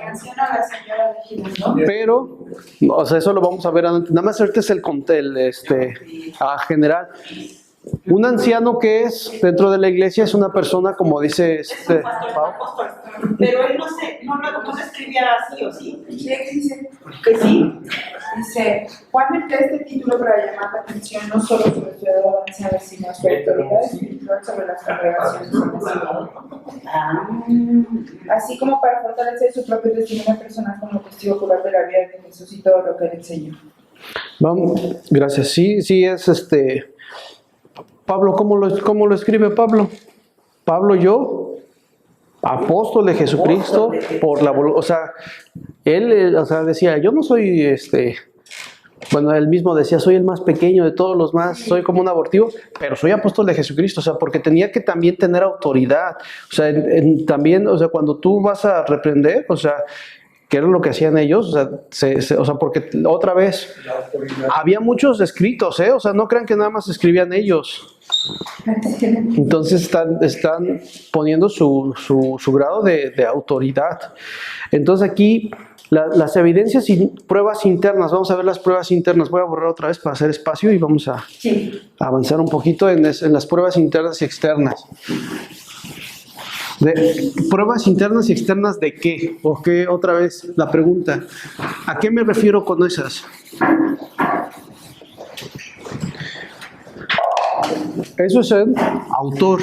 anciano a la señora de Giles, ¿no? Pero, o sea, eso lo vamos a ver antes. Nada más ahorita es el general. Un anciano que es dentro de la iglesia es una persona, como dice Es un pastor, pero él no escribía así, ¿o sí? Sí, dice Que sí. Dice, Juan emplea este título para llamar la atención no solo sobre su edad avanzada, sino a su autoridad espiritual sobre las congregaciones. Así como para fortalecer su propio testimonio personal como testigo ocular de la vida de Jesús y todo lo que él enseñó. Vamos, gracias. Sí es Pablo, ¿cómo lo escribe Pablo? Pablo, yo, apóstol de Jesucristo, por la voluntad. O sea, él decía, yo no soy bueno, él mismo decía, soy el más pequeño de todos los más, soy como un abortivo, pero soy apóstol de Jesucristo, o sea, porque tenía que también tener autoridad. O sea, también, o sea, cuando tú vas a reprender, o sea, ¿qué era lo que hacían ellos? O sea, porque otra vez, había muchos escritos, o sea, no crean que nada más escribían ellos. Entonces están poniendo su grado de autoridad. Entonces aquí, las evidencias y pruebas internas, vamos a ver las pruebas internas. Voy a borrar otra vez para hacer espacio y vamos a avanzar un poquito en las pruebas internas y externas. ¿De pruebas internas y externas de qué? ¿O qué? Otra vez la pregunta. ¿A qué me refiero con esas? Eso es el autor.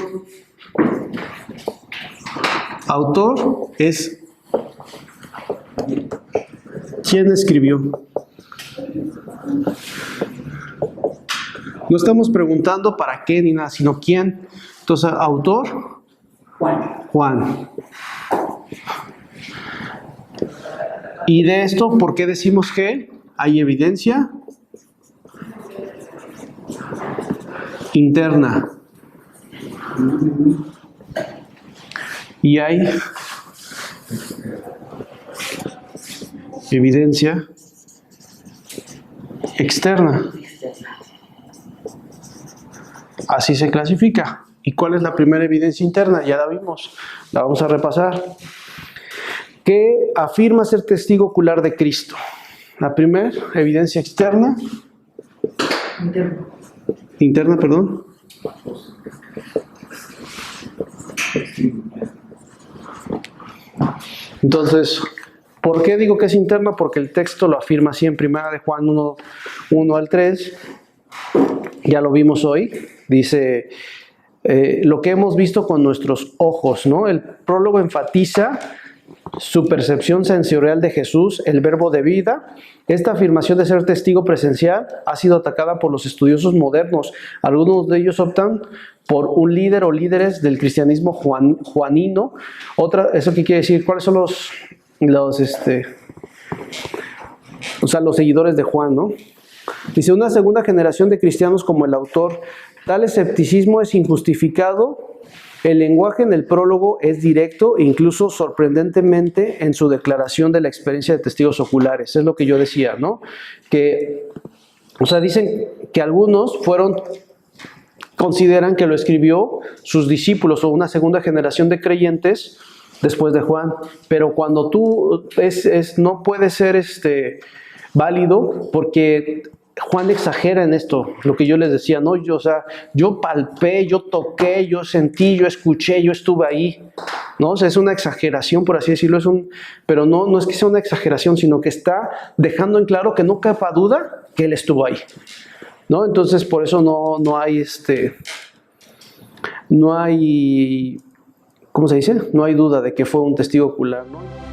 Autor es quién escribió. No estamos preguntando para qué ni nada, sino quién. Entonces, autor. Juan. Y de esto, ¿por qué decimos que hay evidencia interna? Y hay evidencia externa. Así se clasifica. ¿Y cuál es la primera evidencia interna? Ya la vimos, la vamos a repasar. Que afirma ser testigo ocular de Cristo. La primera evidencia externa. Interna, perdón. Entonces, ¿por qué digo que es interna? Porque el texto lo afirma así en primera de Juan 1 al 3. Ya lo vimos hoy. Dice, lo que hemos visto con nuestros ojos, ¿no? El prólogo enfatiza su percepción sensorial de Jesús, el verbo de vida. Esta afirmación de ser testigo presencial ha sido atacada por los estudiosos modernos. Algunos de ellos optan por un líder o líderes del cristianismo juanino. ¿Eso qué quiere decir? ¿Cuáles son los seguidores de Juan, ¿no? Dice, una segunda generación de cristianos como el autor. Tal escepticismo es injustificado. El lenguaje en el prólogo es directo e incluso sorprendentemente en su declaración de la experiencia de testigos oculares. Es lo que yo decía, ¿no? Dicen que algunos consideran que lo escribió sus discípulos o una segunda generación de creyentes después de Juan. Pero cuando no puede ser válido porque Juan exagera en esto, lo que yo les decía, ¿no? Yo palpé, yo toqué, yo sentí, yo escuché, yo estuve ahí, ¿no? O sea, es una exageración, por así decirlo, pero no es que sea una exageración, sino que está dejando en claro que no quepa duda que él estuvo ahí, ¿no? Entonces, por eso no hay, ¿cómo se dice? No hay duda de que fue un testigo ocular, ¿no?